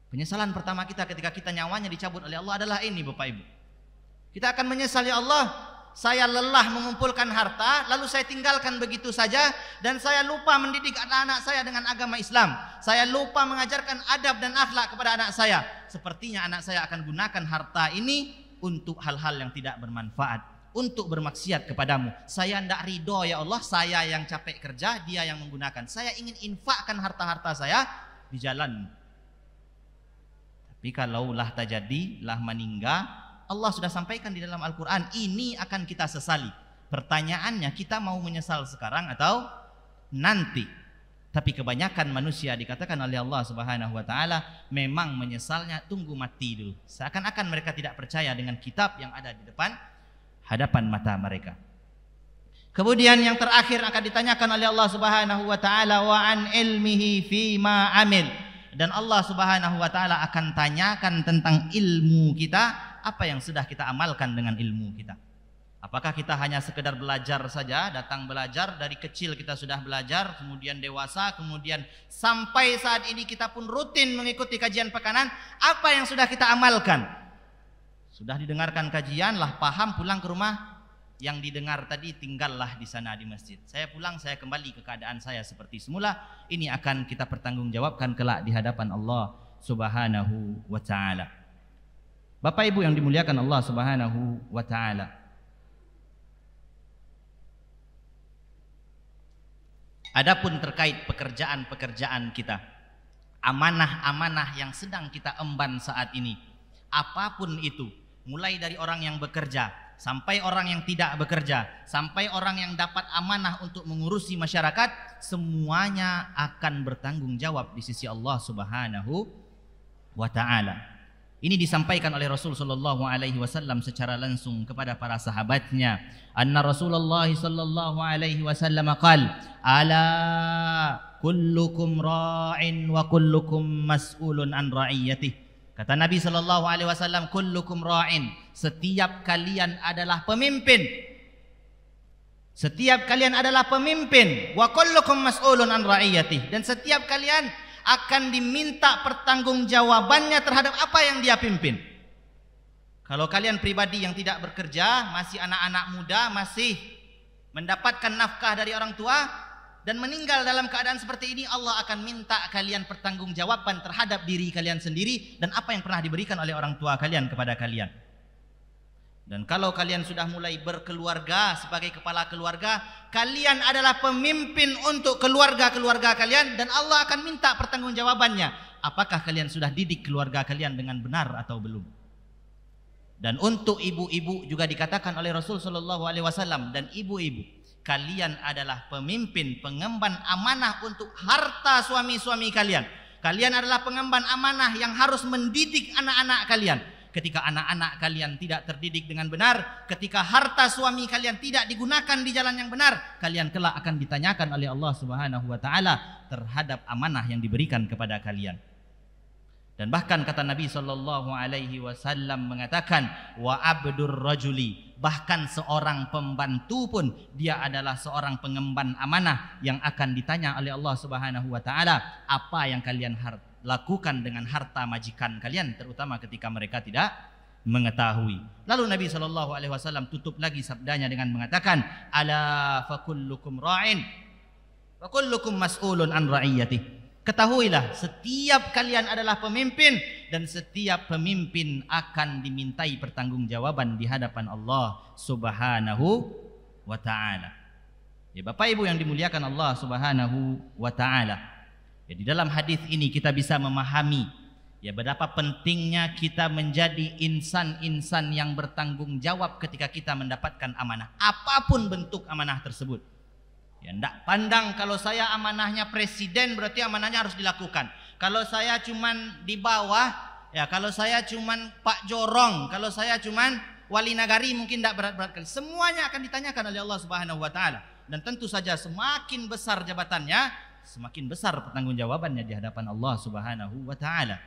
Penyesalan pertama kita ketika kita nyawanya dicabut oleh Allah adalah ini Bapak Ibu. Kita akan menyesal, ya Allah, saya lelah mengumpulkan harta, lalu saya tinggalkan begitu saja, dan saya lupa mendidik anak-anak saya dengan agama Islam. Saya lupa mengajarkan adab dan akhlak kepada anak saya. Sepertinya anak saya akan gunakan harta ini untuk hal-hal yang tidak bermanfaat, untuk bermaksiat kepadamu. Saya tidak ridho ya Allah, saya yang capek kerja, dia yang menggunakan. Saya ingin infakkan harta-harta saya di jalan. Tapi kalau lah terjadi, lah meninggal, Allah sudah sampaikan di dalam Al-Quran, ini akan kita sesali. Pertanyaannya, kita mau menyesal sekarang atau nanti? Tapi kebanyakan manusia dikatakan oleh Allah Subhanahu wa taala memang menyesalnya tunggu mati dulu. Seakan-akan mereka tidak percaya dengan kitab yang ada di hadapan mata mereka. Kemudian yang terakhir akan ditanyakan oleh Allah Subhanahu wa taala, wa an ilmihi fima amil. Dan Allah Subhanahu wa taala akan tanyakan tentang ilmu kita apa yang sudah kita amalkan dengan ilmu kita. Apakah kita hanya sekedar belajar saja, datang belajar, dari kecil kita sudah belajar, kemudian dewasa, kemudian sampai saat ini kita pun rutin mengikuti kajian pekanan, apa yang sudah kita amalkan? Sudah didengarkan kajian lah, paham, pulang ke rumah, yang didengar tadi tinggallah di sana di masjid. Saya pulang, saya kembali ke keadaan saya seperti semula. Ini akan kita pertanggungjawabkan kelak di hadapan Allah Subhanahu wa ta'ala. Bapak Ibu yang dimuliakan Allah Subhanahu wa ta'ala, adapun terkait pekerjaan-pekerjaan kita, amanah-amanah yang sedang kita emban saat ini, apapun itu, mulai dari orang yang bekerja, sampai orang yang tidak bekerja, sampai orang yang dapat amanah untuk mengurusi masyarakat, semuanya akan bertanggung jawab di sisi Allah Subhanahu wa ta'ala. Ini disampaikan oleh Rasul sallallahu alaihi wasallam secara langsung kepada para sahabatnya. Anna Rasulullah sallallahu alaihi wasallam qala, ala kullukum ra'in wa kullukum mas'ulun an ra'iyatih. Kata Nabi sallallahu alaihi wasallam, kullukum ra'in, setiap kalian adalah pemimpin. Setiap kalian adalah pemimpin, wa kullukum mas'ulun an ra'iyatih, dan setiap kalian akan diminta pertanggungjawabannya terhadap apa yang dia pimpin. Kalau kalian pribadi yang tidak bekerja, masih anak-anak muda, masih mendapatkan nafkah dari orang tua dan meninggal dalam keadaan seperti ini, Allah akan minta kalian pertanggungjawaban terhadap diri kalian sendiri dan apa yang pernah diberikan oleh orang tua kalian kepada kalian. Dan kalau kalian sudah mulai berkeluarga, sebagai kepala keluarga, kalian adalah pemimpin untuk keluarga-keluarga kalian, dan Allah akan minta pertanggungjawabannya. Apakah kalian sudah didik keluarga kalian dengan benar atau belum? Dan untuk ibu-ibu juga dikatakan oleh Rasul sallallahu alaihi wasallam, dan ibu-ibu, kalian adalah pemimpin, pengemban amanah untuk harta suami-suami kalian. Kalian adalah pengemban amanah yang harus mendidik anak-anak kalian. Ketika anak-anak kalian tidak terdidik dengan benar, ketika harta suami kalian tidak digunakan di jalan yang benar, kalian kelak akan ditanyakan oleh Allah Subhanahu wa ta'ala terhadap amanah yang diberikan kepada kalian. Dan bahkan kata Nabi sallallahu alaihi wasallam mengatakan, wa abdur rajuli, bahkan seorang pembantu pun dia adalah seorang pengemban amanah yang akan ditanya oleh Allah Subhanahu wa ta'ala apa yang kalian lakukan dengan harta majikan kalian, terutama ketika mereka tidak mengetahui. Lalu Nabi SAW tutup lagi sabdanya dengan mengatakan, ala fakullukum ra'in wa kullukum mas'ulun an ra'iyatih. Ketahuilah, setiap kalian adalah pemimpin, dan setiap pemimpin akan dimintai pertanggungjawaban di hadapan Allah Subhanahu wa ta'ala. Ya Bapak Ibu yang dimuliakan Allah Subhanahu wa ta'ala, ya, di dalam hadis ini kita bisa memahami ya betapa pentingnya kita menjadi insan-insan yang bertanggung jawab ketika kita mendapatkan amanah, apapun bentuk amanah tersebut. Ya, enggak pandang kalau saya amanahnya presiden berarti amanahnya harus dilakukan. Kalau saya cuman di bawah, ya kalau saya cuman Pak Jorong, kalau saya cuman wali nagari mungkin enggak berat-berat. Semuanya akan ditanyakan oleh Allah Subhanahu wa taala. Dan tentu saja semakin besar jabatannya, semakin besar pertanggungjawabannya di hadapan Allah Subhanahu wa ta'ala.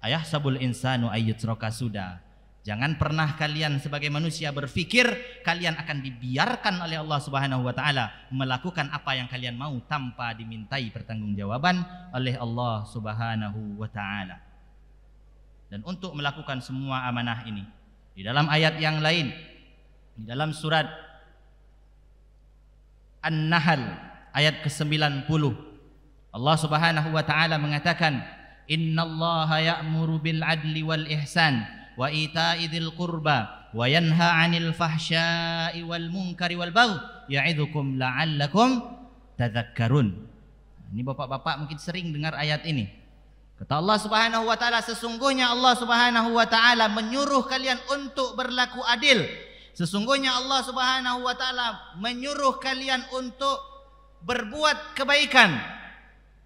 Ayahsabul insanu ayyutraka suda. Jangan pernah kalian sebagai manusia berpikir kalian akan dibiarkan oleh Allah Subhanahu wa ta'ala melakukan apa yang kalian mau tanpa dimintai pertanggungjawaban oleh Allah Subhanahu wa ta'ala. Dan untuk melakukan semua amanah ini, di dalam ayat yang lain, di dalam surat An-Nahl ayat ke-90, Allah Subhanahu wa ta'ala mengatakan, innallaha ya'muru bil adli wal ihsan wa ita'i dzil qurba wa yanha 'anil fahsya'i wal munkari wal baghi ya'idzukum la'allakum tadhakkarun. Ini bapak-bapak mungkin sering dengar ayat ini. Kata Allah Subhanahu wa ta'ala, sesungguhnya Allah Subhanahu wa ta'ala menyuruh kalian untuk berlaku adil. Sesungguhnya Allah Subhanahu wa ta'ala menyuruh kalian untuk berbuat kebaikan.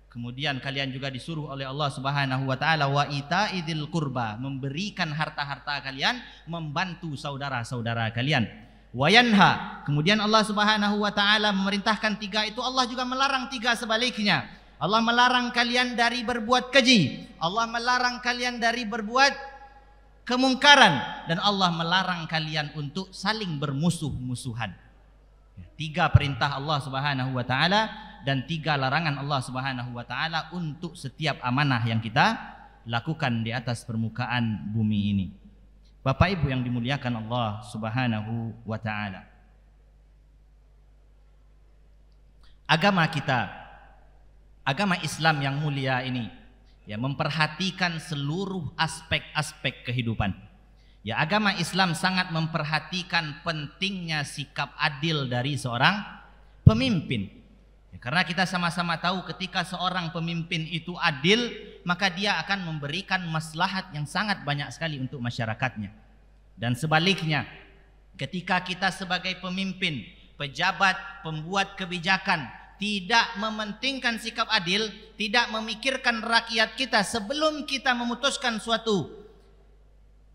Kemudian kalian juga disuruh oleh Allah Subhanahu wa ta'ala wa ita'idil qurba, memberikan harta-harta kalian, membantu saudara-saudara kalian. Wa yanha, kemudian Allah Subhanahu wa ta'ala memerintahkan 3 itu, Allah juga melarang 3 sebaliknya. Allah melarang kalian dari berbuat keji, Allah melarang kalian dari berbuat kemungkaran, dan Allah melarang kalian untuk saling bermusuh-musuhan. 3 perintah Allah Subhanahu wa taala dan 3 larangan Allah Subhanahu wa taala untuk setiap amanah yang kita lakukan di atas permukaan bumi ini. Bapak Ibu yang dimuliakan Allah Subhanahu wa taala. Agama kita, agama Islam yang mulia ini, ya, memperhatikan seluruh aspek-aspek kehidupan. Ya, agama Islam sangat memperhatikan pentingnya sikap adil dari seorang pemimpin. Ya, karena kita sama-sama tahu ketika seorang pemimpin itu adil, maka dia akan memberikan maslahat yang sangat banyak sekali untuk masyarakatnya. Dan sebaliknya, ketika kita sebagai pemimpin, pejabat, pembuat kebijakan tidak mementingkan sikap adil, tidak memikirkan rakyat kita sebelum kita memutuskan suatu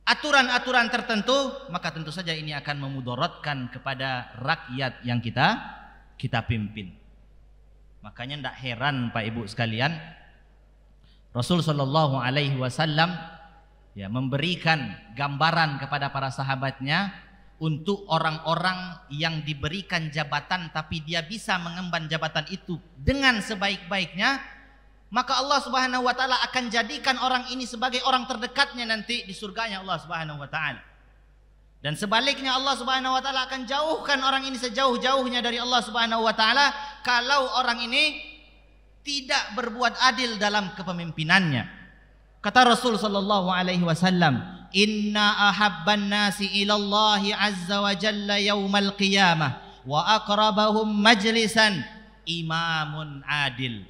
aturan-aturan tertentu, maka tentu saja ini akan memudaratkan kepada rakyat yang kita pimpin. Makanya tidak heran Pak Ibu sekalian, Rasul sallallahu alaihi wasallam ya memberikan gambaran kepada para sahabatnya untuk orang-orang yang diberikan jabatan tapi dia bisa mengemban jabatan itu dengan sebaik-baiknya, maka Allah Subhanahu wa taala akan jadikan orang ini sebagai orang terdekatnya nanti di surganya Allah Subhanahu wa taala. Dan sebaliknya Allah Subhanahu wa taala akan jauhkan orang ini sejauh-jauhnya dari Allah Subhanahu wa taala kalau orang ini tidak berbuat adil dalam kepemimpinannya. Kata Rasul sallallahu alaihi wasallam, "Inna ahabban nasi ilallahi azza wa jalla yaumal qiyamah wa aqrabahum majlisan imamun adil."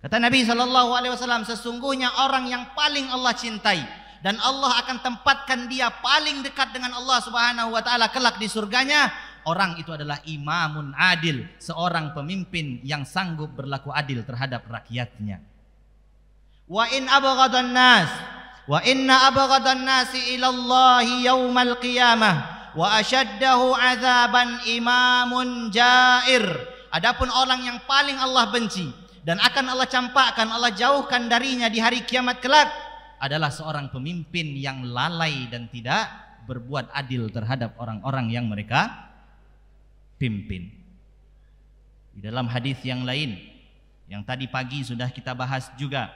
Kata Nabi sallallahu alaihi wasallam, sesungguhnya orang yang paling Allah cintai dan Allah akan tempatkan dia paling dekat dengan Allah Subhanahu wa taala kelak di surganya, orang itu adalah imamun adil, seorang pemimpin yang sanggup berlaku adil terhadap rakyatnya. Wa in abghadan nas wa inna abghadan nasi ilallahi yaumal qiyamah wa ashaddahu azaban imamun jair. Adapun orang yang paling Allah benci dan akan Allah campakkan, Allah jauhkan darinya di hari kiamat kelak adalah seorang pemimpin yang lalai dan tidak berbuat adil terhadap orang-orang yang mereka pimpin. Di dalam hadis yang lain yang tadi pagi sudah kita bahas juga,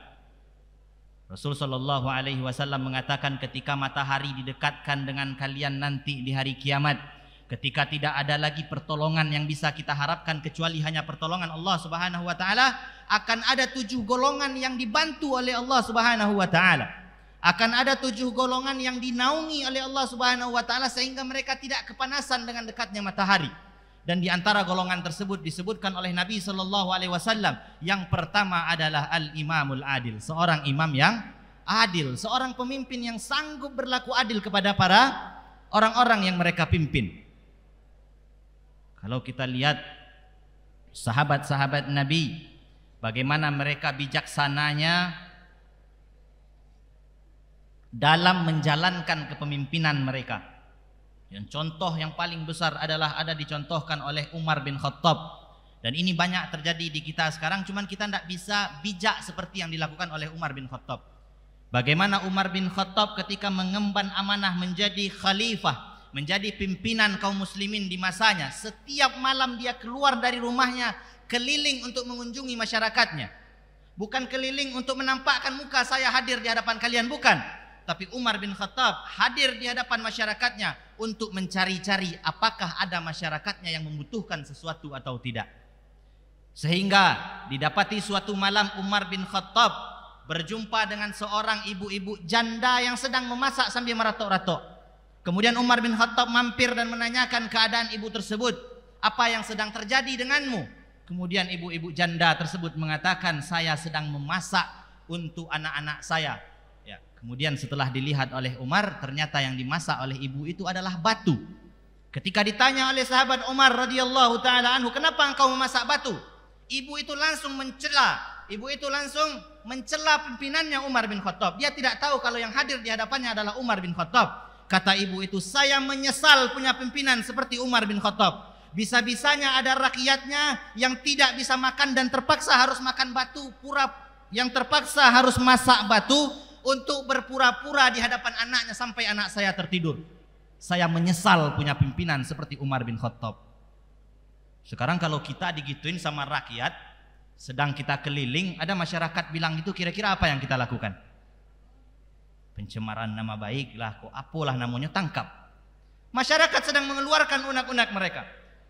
Rasul sallallahu alaihi wasallam mengatakan ketika matahari didekatkan dengan kalian nanti di hari kiamat, ketika tidak ada lagi pertolongan yang bisa kita harapkan kecuali hanya pertolongan Allah Subhanahu wa taala, akan ada 7 golongan yang dibantu oleh Allah Subhanahu wa taala. Akan ada 7 golongan yang dinaungi oleh Allah Subhanahu wa taala sehingga mereka tidak kepanasan dengan dekatnya matahari. Dan di antara golongan tersebut disebutkan oleh Nabi sallallahu alaihi wasallam, yang pertama adalah al-imamul adil, seorang imam yang adil, seorang pemimpin yang sanggup berlaku adil kepada para orang-orang yang mereka pimpin. Kalau kita lihat sahabat-sahabat Nabi, bagaimana mereka bijaksananya dalam menjalankan kepemimpinan mereka. Yang contoh yang paling besar adalah ada dicontohkan oleh Umar bin Khattab. Dan ini banyak terjadi di kita sekarang, cuman kita tidak bisa bijak seperti yang dilakukan oleh Umar bin Khattab. Bagaimana Umar bin Khattab ketika mengemban amanah menjadi khalifah, menjadi pimpinan kaum muslimin di masanya, setiap malam dia keluar dari rumahnya keliling untuk mengunjungi masyarakatnya. Bukan keliling untuk menampakkan muka saya hadir di hadapan kalian, bukan. Tapi Umar bin Khattab hadir di hadapan masyarakatnya untuk mencari-cari apakah ada masyarakatnya yang membutuhkan sesuatu atau tidak. Sehingga didapati suatu malam Umar bin Khattab berjumpa dengan seorang ibu-ibu janda yang sedang memasak sambil meratok-ratok. Kemudian Umar bin Khattab mampir dan menanyakan keadaan ibu tersebut, "Apa yang sedang terjadi denganmu?" Kemudian ibu-ibu janda tersebut mengatakan, "Saya sedang memasak untuk anak-anak saya." Kemudian setelah dilihat oleh Umar, ternyata yang dimasak oleh ibu itu adalah batu. Ketika ditanya oleh sahabat Umar radhiyallahu taala anhu, "Kenapa engkau memasak batu?" Ibu itu langsung mencela. Ibu itu langsung mencela pimpinannya Umar bin Khattab. Dia tidak tahu kalau yang hadir di hadapannya adalah Umar bin Khattab. Kata ibu itu, "Saya menyesal punya pimpinan seperti Umar bin Khattab. Bisa-bisanya ada rakyatnya yang tidak bisa makan dan terpaksa harus makan batu, yang terpaksa harus masak batu. untuk berpura-pura di hadapan anaknya sampai anak saya tertidur. Saya menyesal punya pimpinan seperti Umar bin Khattab. Sekarang kalau kita digituin sama rakyat, sedang kita keliling, ada masyarakat bilang itu, kira-kira apa yang kita lakukan? Pencemaran nama baik lah, kok apalah namanya, tangkap. Masyarakat sedang mengeluarkan unak-unak mereka.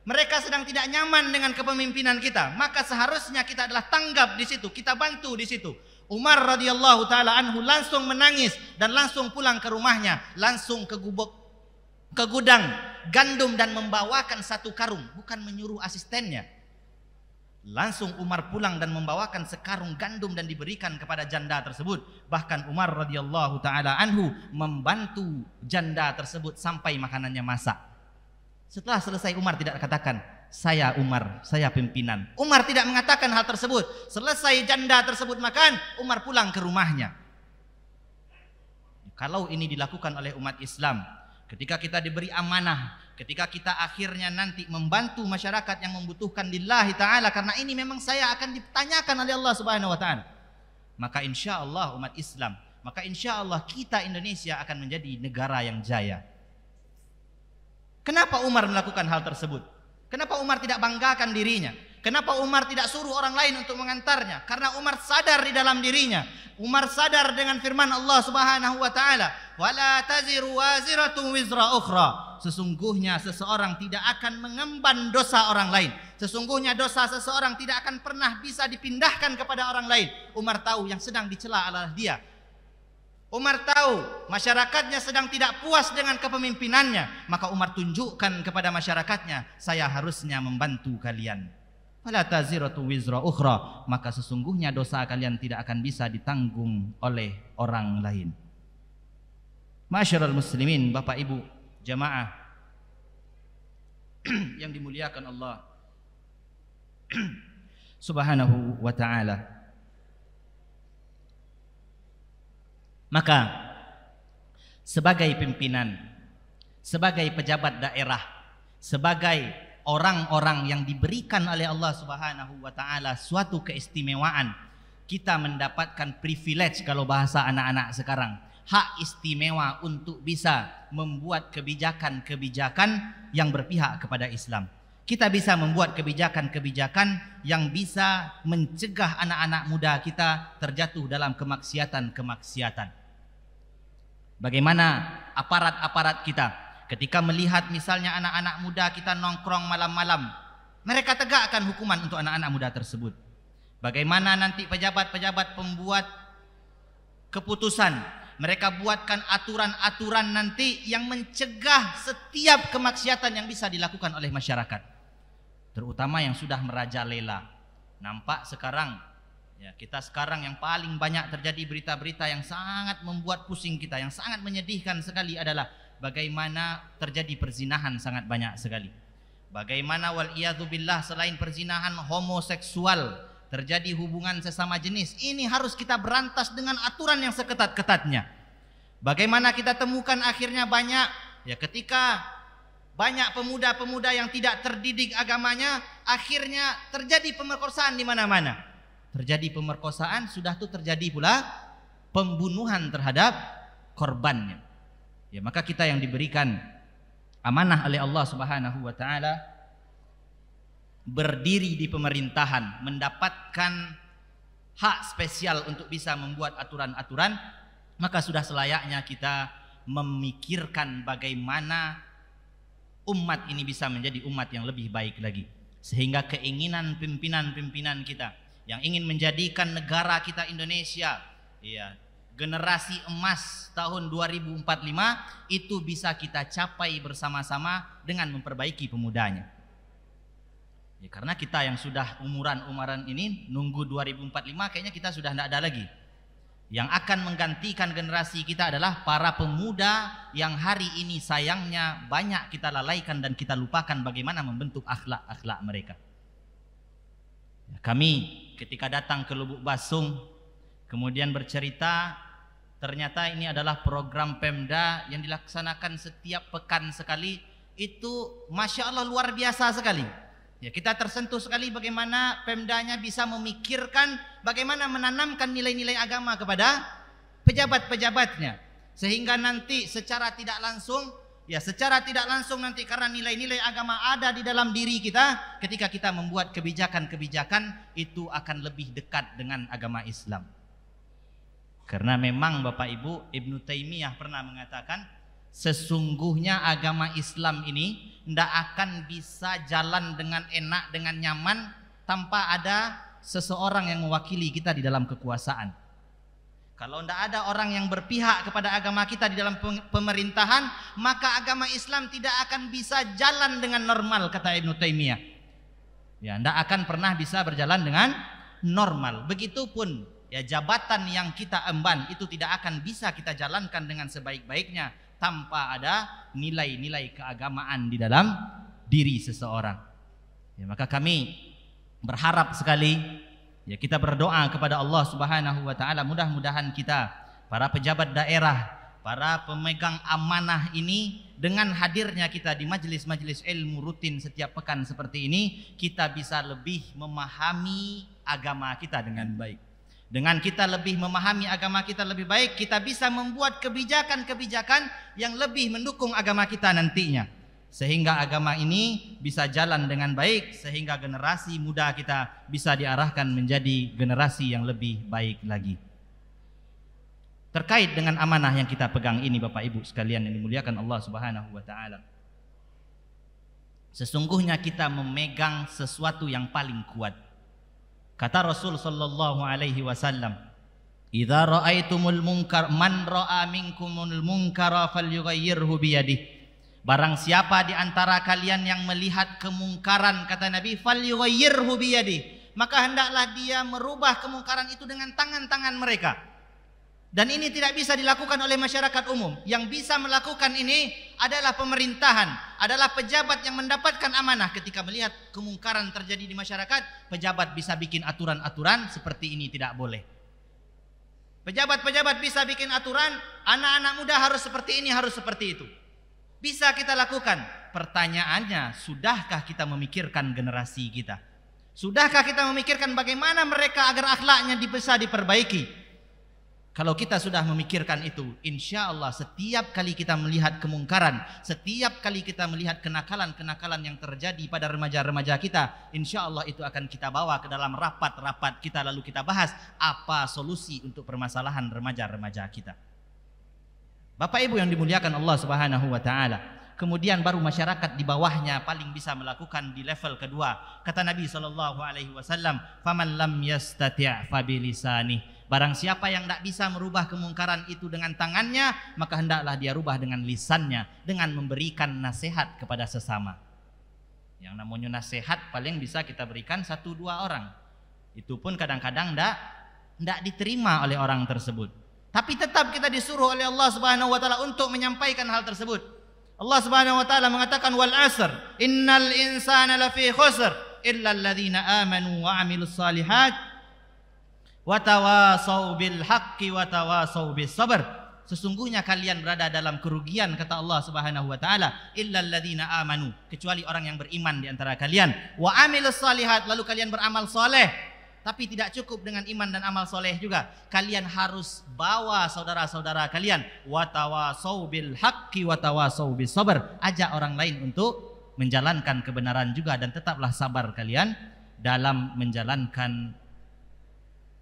Mereka sedang tidak nyaman dengan kepemimpinan kita, maka seharusnya kita adalah tanggap di situ, kita bantu di situ. Umar radhiyallahu taala anhu langsung menangis dan langsung pulang ke rumahnya, langsung ke gudang gandum dan membawakan 1 karung, bukan menyuruh asistennya. Langsung Umar pulang dan membawakan sekarung gandum dan diberikan kepada janda tersebut. Bahkan Umar radhiyallahu taala anhu membantu janda tersebut sampai makanannya masak. Setelah selesai, Umar tidak katakan, saya Umar, saya pimpinan. Umar tidak mengatakan hal tersebut. Selesai janda tersebut makan, Umar pulang ke rumahnya. Kalau ini dilakukan oleh umat Islam, ketika kita diberi amanah, ketika kita akhirnya nanti membantu masyarakat yang membutuhkan lillahi ta'ala, karena ini memang saya akan ditanyakan oleh Allah subhanahu wa ta'ala, maka insya Allah umat Islam, maka insya Allah kita Indonesia akan menjadi negara yang jaya. Kenapa Umar melakukan hal tersebut? Kenapa Umar tidak banggakan dirinya? Kenapa Umar tidak suruh orang lain untuk mengantarnya? Karena Umar sadar di dalam dirinya. Umar sadar dengan firman Allah subhanahu wa ta'ala, wala taziru waziratun wizra ukhra. Sesungguhnya seseorang tidak akan mengemban dosa orang lain. Sesungguhnya dosa seseorang tidak akan pernah bisa dipindahkan kepada orang lain. Umar tahu yang sedang dicela adalah dia. Umar tahu masyarakatnya sedang tidak puas dengan kepemimpinannya, maka Umar tunjukkan kepada masyarakatnya, saya harusnya membantu kalian. Wala taziratu wizra ukhra, maka sesungguhnya dosa kalian tidak akan bisa ditanggung oleh orang lain. Masyarul muslimin, Bapak Ibu jamaah yang dimuliakan Allah subhanahu wa ta'ala. Maka sebagai pimpinan, sebagai pejabat daerah, sebagai orang-orang yang diberikan oleh Allah subhanahu wa ta'ala suatu keistimewaan, kita mendapatkan privilege, kalau bahasa anak-anak sekarang, hak istimewa untuk bisa membuat kebijakan-kebijakan yang berpihak kepada Islam. Kita bisa membuat kebijakan-kebijakan yang bisa mencegah anak-anak muda kita terjatuh dalam kemaksiatan-kemaksiatan. Bagaimana aparat-aparat kita ketika melihat misalnya anak-anak muda kita nongkrong malam-malam, mereka tegakkan hukuman untuk anak-anak muda tersebut. Bagaimana nanti pejabat-pejabat pembuat keputusan, mereka buatkan aturan-aturan nanti yang mencegah setiap kemaksiatan yang bisa dilakukan oleh masyarakat, terutama yang sudah merajalela. Nampak sekarang, ya, kita sekarang yang paling banyak terjadi berita-berita yang sangat membuat pusing kita, yang sangat menyedihkan sekali adalah bagaimana terjadi perzinahan sangat banyak sekali. Bagaimana wal'iyadzubillah selain perzinahan homoseksual, terjadi hubungan sesama jenis. Ini harus kita berantas dengan aturan yang seketat-ketatnya. Bagaimana kita temukan akhirnya banyak, ya, ketika banyak pemuda-pemuda yang tidak terdidik agamanya, akhirnya terjadi pemerkosaan di mana-mana. Terjadi pemerkosaan, sudah tuh terjadi pula pembunuhan terhadap korbannya. Ya, maka kita yang diberikan amanah oleh Allah subhanahu wa ta'ala berdiri di pemerintahan, mendapatkan hak spesial untuk bisa membuat aturan-aturan, maka sudah selayaknya kita memikirkan bagaimana umat ini bisa menjadi umat yang lebih baik lagi. Sehingga keinginan pimpinan-pimpinan kita yang ingin menjadikan negara kita Indonesia, ya, generasi emas tahun 2045 itu bisa kita capai bersama-sama dengan memperbaiki pemudanya. Ya, karena kita yang sudah umuran ini nunggu 2045 kayaknya kita sudah tidak ada lagi. Yang akan menggantikan generasi kita adalah para pemuda yang hari ini sayangnya banyak kita lalaikan dan kita lupakan bagaimana membentuk akhlak-akhlak mereka. Ya, kami ketika datang ke Lubuk Basung kemudian bercerita, ternyata ini adalah program Pemda yang dilaksanakan setiap pekan sekali. Itu Masya Allah luar biasa sekali. Ya, kita tersentuh sekali bagaimana Pemdanya bisa memikirkan bagaimana menanamkan nilai-nilai agama kepada pejabat-pejabatnya, sehingga nanti secara tidak langsung nanti karena nilai-nilai agama ada di dalam diri kita, ketika kita membuat kebijakan-kebijakan itu akan lebih dekat dengan agama Islam. Karena memang Bapak Ibu, Ibnu Taimiyah pernah mengatakan, sesungguhnya agama Islam ini tidak akan bisa jalan dengan enak, dengan nyaman tanpa ada seseorang yang mewakili kita di dalam kekuasaan. Kalau tidak ada orang yang berpihak kepada agama kita di dalam pemerintahan, maka agama Islam tidak akan bisa jalan dengan normal, kata Ibnu Taimiyah. Ya, tidak akan pernah bisa berjalan dengan normal. Begitupun ya, jabatan yang kita emban itu tidak akan bisa kita jalankan dengan sebaik-baiknya tanpa ada nilai-nilai keagamaan di dalam diri seseorang. Ya, maka kami berharap sekali, ya, kita berdoa kepada Allah Subhanahu wa taala, mudah-mudahan kita para pejabat daerah, para pemegang amanah ini, dengan hadirnya kita di majelis-majelis ilmu rutin setiap pekan seperti ini, kita bisa lebih memahami agama kita dengan baik. Dengan kita lebih memahami agama kita lebih baik, kita bisa membuat kebijakan-kebijakan yang lebih mendukung agama kita nantinya, sehingga agama ini bisa jalan dengan baik, sehingga generasi muda kita bisa diarahkan menjadi generasi yang lebih baik lagi. Terkait dengan amanah yang kita pegang ini, Bapak Ibu sekalian yang dimuliakan Allah Subhanahu wa taala, sesungguhnya kita memegang sesuatu yang paling kuat. Kata Rasul sallallahu alaihi wasallam, "Idza ra'aitumul munkar, man ra'a minkumul munkara falyughayyirhu biyadihi." Barang siapa di antara kalian yang melihat kemungkaran, kata Nabi, falyughayyirhu biyadihi, maka hendaklah dia merubah kemungkaran itu dengan tangan-tangan mereka. Dan ini tidak bisa dilakukan oleh masyarakat umum. Yang bisa melakukan ini adalah pemerintahan, adalah pejabat yang mendapatkan amanah. Ketika melihat kemungkaran terjadi di masyarakat, pejabat bisa bikin aturan-aturan seperti ini tidak boleh. Pejabat-pejabat bisa bikin aturan, anak-anak muda harus seperti ini, harus seperti itu. Bisa kita lakukan. Pertanyaannya, sudahkah kita memikirkan generasi kita? Sudahkah kita memikirkan bagaimana mereka agar akhlaknya bisa diperbaiki? Kalau kita sudah memikirkan itu, insya Allah setiap kali kita melihat kemungkaran, setiap kali kita melihat kenakalan-kenakalan yang terjadi pada remaja-remaja kita, insya Allah itu akan kita bawa ke dalam rapat-rapat kita, lalu kita bahas apa solusi untuk permasalahan remaja-remaja kita. Bapak Ibu yang dimuliakan Allah Subhanahu wa taala, kemudian baru masyarakat di bawahnya paling bisa melakukan di level kedua. Kata Nabi sallallahu alaihi wasallam, "Faman lam yastati' fa bilisanihi." Barang siapa yang tidak bisa merubah kemungkaran itu dengan tangannya, maka hendaklah dia rubah dengan lisannya, dengan memberikan nasihat kepada sesama. Yang namanya nasihat paling bisa kita berikan 1-2 orang. Itu pun kadang-kadang tidak diterima oleh orang tersebut. Tapi tetap kita disuruh oleh Allah Subhanahu wa taala untuk menyampaikan hal tersebut. Allah Subhanahu wa taala mengatakan, "Wal 'asr, innal insana lafi khusr illa alladziina aamanu wa 'amilus shalihat wa tawasau bil haqqi wa tawasau bis sabr." Sesungguhnya kalian berada dalam kerugian, kata Allah Subhanahu wa taala, illal ladzina amanu, kecuali orang yang beriman di antara kalian, wa amilus shalihat, lalu kalian beramal soleh. Tapi tidak cukup dengan iman dan amal soleh juga, kalian harus bawa saudara-saudara kalian, wa tawasau bil haqqi wa tawasau bis sabr, ajak orang lain untuk menjalankan kebenaran juga, dan tetaplah sabar kalian dalam menjalankan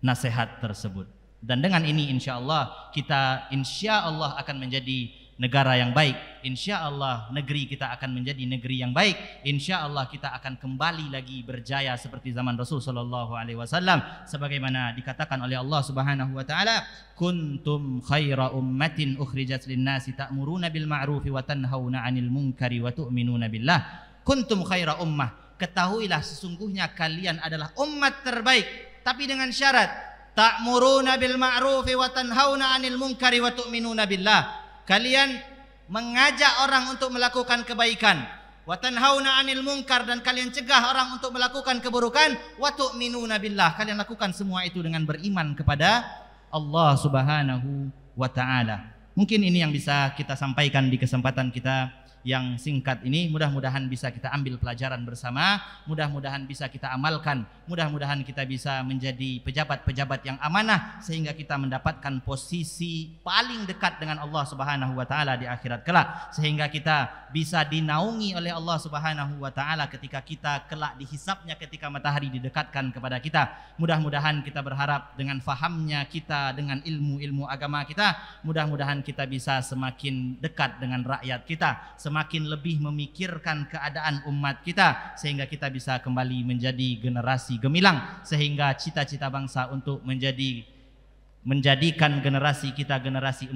nasihat tersebut. Dan dengan ini insya Allah kita insya Allah akan menjadi negara yang baik. Insya Allah negeri kita akan menjadi negeri yang baik. Insya Allah kita akan kembali lagi berjaya seperti zaman Rasul sallallahu alaihi wasallam, sebagaimana dikatakan oleh Allah Subhanahu wa taala, "Kuntum khaira ummatin ukhrijat lin-nasi ta'muruna bil ma'rufi wa tanhauna 'anil munkari wa tu'minuna billah." Kuntum khaira ummah, ketahuilah sesungguhnya kalian adalah umat terbaik, tapi dengan syarat ta'muruna bil ma'rufi wa tanhauna 'anil munkari wa tu'minuna billah. Kalian mengajak orang untuk melakukan kebaikan, wa tanhauna 'anil munkar, dan kalian cegah orang untuk melakukan keburukan, wa tu'minuna billah. Kalian lakukan semua itu dengan beriman kepada Allah Subhanahu wa taala. Mungkin ini yang bisa kita sampaikan di kesempatan kita yang singkat ini mudah-mudahan bisa kita ambil pelajaran bersama, mudah-mudahan bisa kita amalkan, mudah-mudahan kita bisa menjadi pejabat-pejabat yang amanah sehingga kita mendapatkan posisi paling dekat dengan Allah Subhanahu wa taala di akhirat kelak, sehingga kita bisa dinaungi oleh Allah Subhanahu wa taala ketika kita kelak dihisapnya ketika matahari didekatkan kepada kita. Mudah-mudahan kita berharap dengan fahamnya kita dengan ilmu-ilmu agama kita, mudah-mudahan kita bisa semakin dekat dengan rakyat kita, semakin lebih memikirkan keadaan umat kita, sehingga kita bisa kembali menjadi generasi gemilang, sehingga cita-cita bangsa untuk menjadikan generasi kita generasi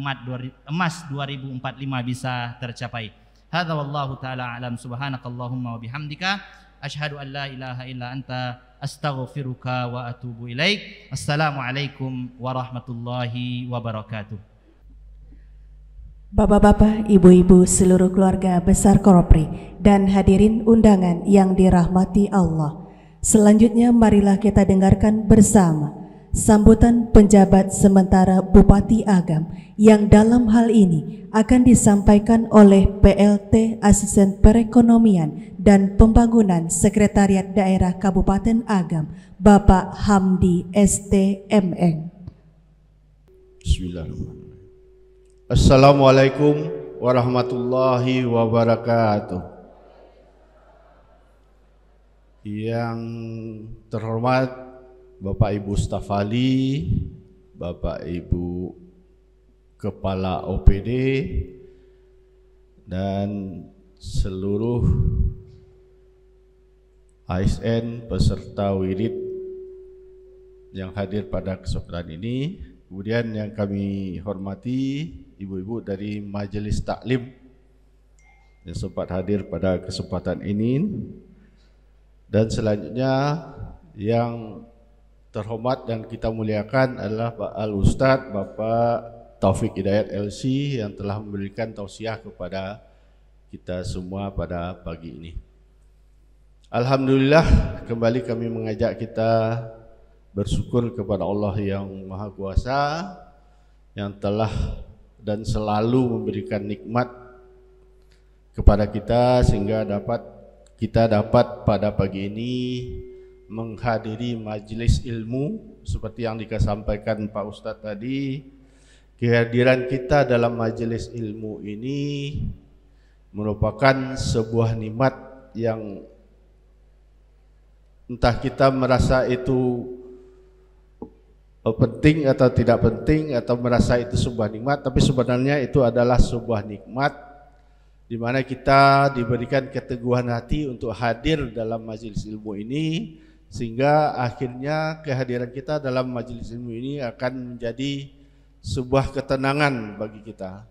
emas 2045 bisa tercapai. Hadza wallahu taala alam. Subhanakallahumma wa bihamdika asyhadu an la ilaha illa anta astaghfiruka wa atubu ilaik. Assalamualaikum warahmatullahi wabarakatuh. Bapak-bapak, ibu-ibu, seluruh keluarga besar Kopri dan hadirin undangan yang dirahmati Allah. Selanjutnya marilah kita dengarkan bersama sambutan penjabat sementara Bupati Agam yang dalam hal ini akan disampaikan oleh PLT Asisten Perekonomian dan Pembangunan Sekretariat Daerah Kabupaten Agam, Bapak Hamdi STMN. Bismillahirrahmanirrahim. Assalamualaikum warahmatullahi wabarakatuh. Yang terhormat Bapak Ibu Staf Ahli, Bapak Ibu Kepala OPD, dan seluruh ASN peserta wirid yang hadir pada kesempatan ini. Kemudian yang kami hormati ibu-ibu dari Majelis Taklim yang sempat hadir pada kesempatan ini. Dan selanjutnya yang terhormat dan kita muliakan adalah Pak Al-Ustadz Bapak Taufik Hidayat LC yang telah memberikan tausiah kepada kita semua pada pagi ini. Alhamdulillah, kembali kami mengajak kita bersyukur kepada Allah yang Maha Kuasa yang telah dan selalu memberikan nikmat kepada kita sehingga kita dapat pada pagi ini menghadiri majelis ilmu seperti yang disampaikan Pak Ustadz tadi. Kehadiran kita dalam majelis ilmu ini merupakan sebuah nikmat yang entah kita merasa itu penting atau tidak penting atau merasa itu sebuah nikmat, tapi sebenarnya itu adalah sebuah nikmat di mana kita diberikan keteguhan hati untuk hadir dalam majelis ilmu ini, sehingga akhirnya kehadiran kita dalam majelis ilmu ini akan menjadi sebuah ketenangan bagi kita.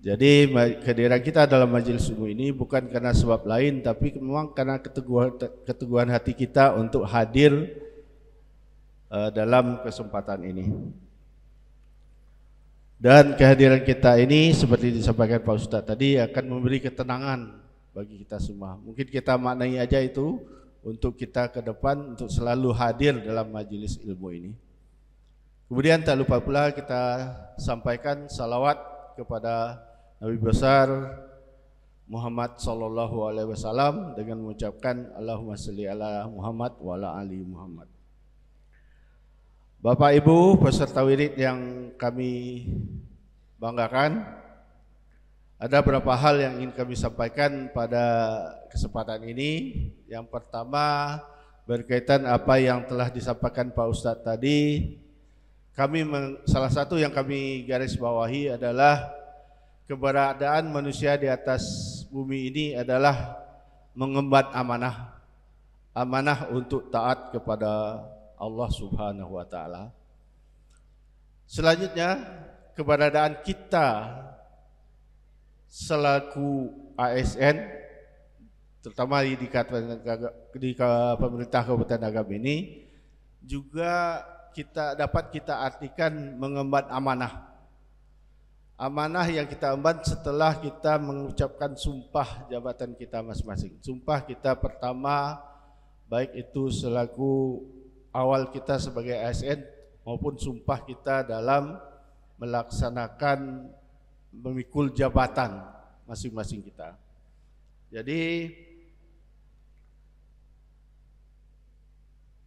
Jadi kehadiran kita dalam majelis ilmu ini bukan karena sebab lain, tapi memang karena keteguhan hati kita untuk hadir dalam kesempatan ini. Dan kehadiran kita ini seperti disampaikan Pak Ustadz tadi akan memberi ketenangan bagi kita semua. Mungkin kita maknai aja itu untuk kita ke depan untuk selalu hadir dalam majelis ilmu ini. Kemudian tak lupa pula kita sampaikan salawat kepada Nabi besar Muhammad sallallahu alaihi wasallam dengan mengucapkan Allahumma sholli ala Muhammad wa ala ali Muhammad. Bapak Ibu peserta wirid yang kami banggakan, ada beberapa hal yang ingin kami sampaikan pada kesempatan ini. Yang pertama berkaitan apa yang telah disampaikan Pak Ustadz tadi. Salah satu yang kami garis bawahi adalah keberadaan manusia di atas bumi ini adalah mengemban amanah. Amanah untuk taat kepada Allah Subhanahu wa taala. Selanjutnya, keberadaan kita selaku ASN terutama di pemerintah Kabupaten Agam ini juga dapat kita artikan mengemban amanah. Amanah yang kita emban setelah kita mengucapkan sumpah jabatan kita masing-masing. Sumpah kita pertama baik itu selaku awal kita sebagai ASN maupun sumpah kita dalam melaksanakan memikul jabatan masing-masing kita. Jadi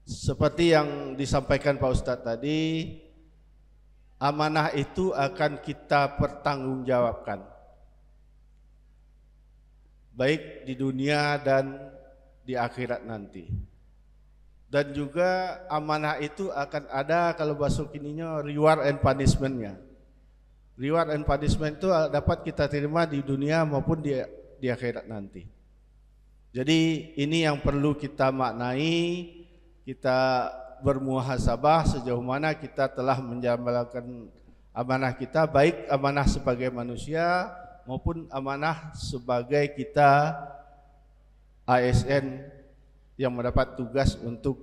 seperti yang disampaikan Pak Ustadz tadi, amanah itu akan kita pertanggungjawabkan, baik di dunia dan di akhirat nanti. Dan juga amanah itu akan ada, kalau bahasa kininya, reward and punishment-nya. Reward and punishment itu dapat kita terima di dunia maupun di akhirat nanti. Jadi ini yang perlu kita maknai, kita bermuhasabah sejauh mana kita telah menjalankan amanah kita, baik amanah sebagai manusia maupun amanah sebagai kita ASN yang mendapat tugas untuk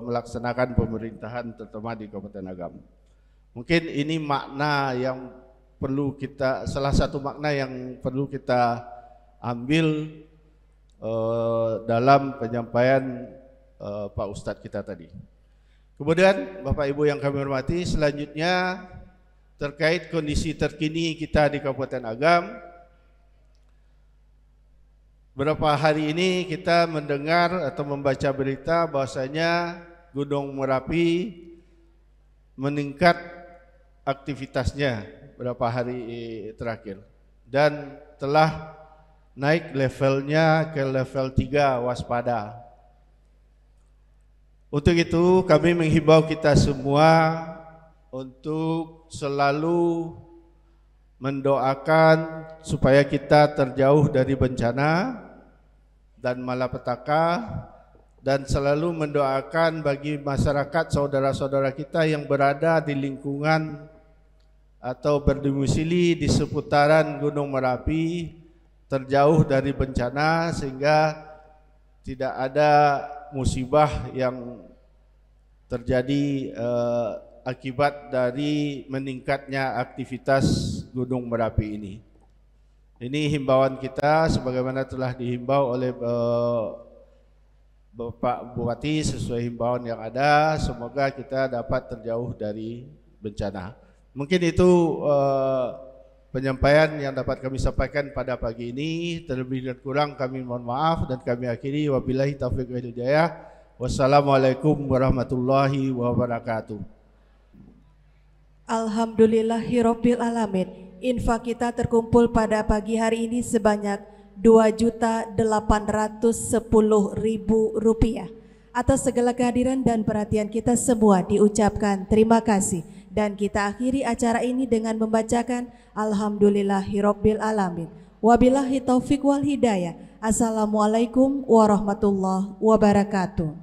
melaksanakan pemerintahan terutama di Kabupaten Agam. Mungkin ini makna yang perlu kita, salah satu makna yang perlu kita ambil dalam penyampaian Pak Ustadz kita tadi. Kemudian Bapak Ibu yang kami hormati, selanjutnya terkait kondisi terkini kita di Kabupaten Agam. Beberapa hari ini kita mendengar atau membaca berita bahwasanya Gunung Merapi meningkat aktivitasnya beberapa hari terakhir dan telah naik levelnya ke level 3 waspada. Untuk itu kami menghimbau kita semua untuk selalu mendoakan supaya kita terjauh dari bencana dan malapetaka, dan selalu mendoakan bagi masyarakat saudara-saudara kita yang berada di lingkungan atau berdomisili di seputaran Gunung Merapi terjauh dari bencana sehingga tidak ada musibah yang terjadi akibat dari meningkatnya aktivitas Gunung Merapi ini. Ini himbauan kita sebagaimana telah dihimbau oleh Bapak Bupati sesuai himbauan yang ada. Semoga kita dapat terjauh dari bencana. Mungkin itu penyampaian yang dapat kami sampaikan pada pagi ini. Terlebih dan kurang kami mohon maaf dan kami akhiri. Wabillahi taufiq wal hidayah. Wassalamualaikum warahmatullahi wabarakatuh. Alhamdulillahirabbil alamin. Infak kita terkumpul pada pagi hari ini sebanyak Rp2.810.000. Atas segala kehadiran dan perhatian kita semua diucapkan terima kasih. Dan kita akhiri acara ini dengan membacakan Alhamdulillahirabbil alamin. Wabillahi taufiq wal hidayah. Assalamualaikum warahmatullahi wabarakatuh.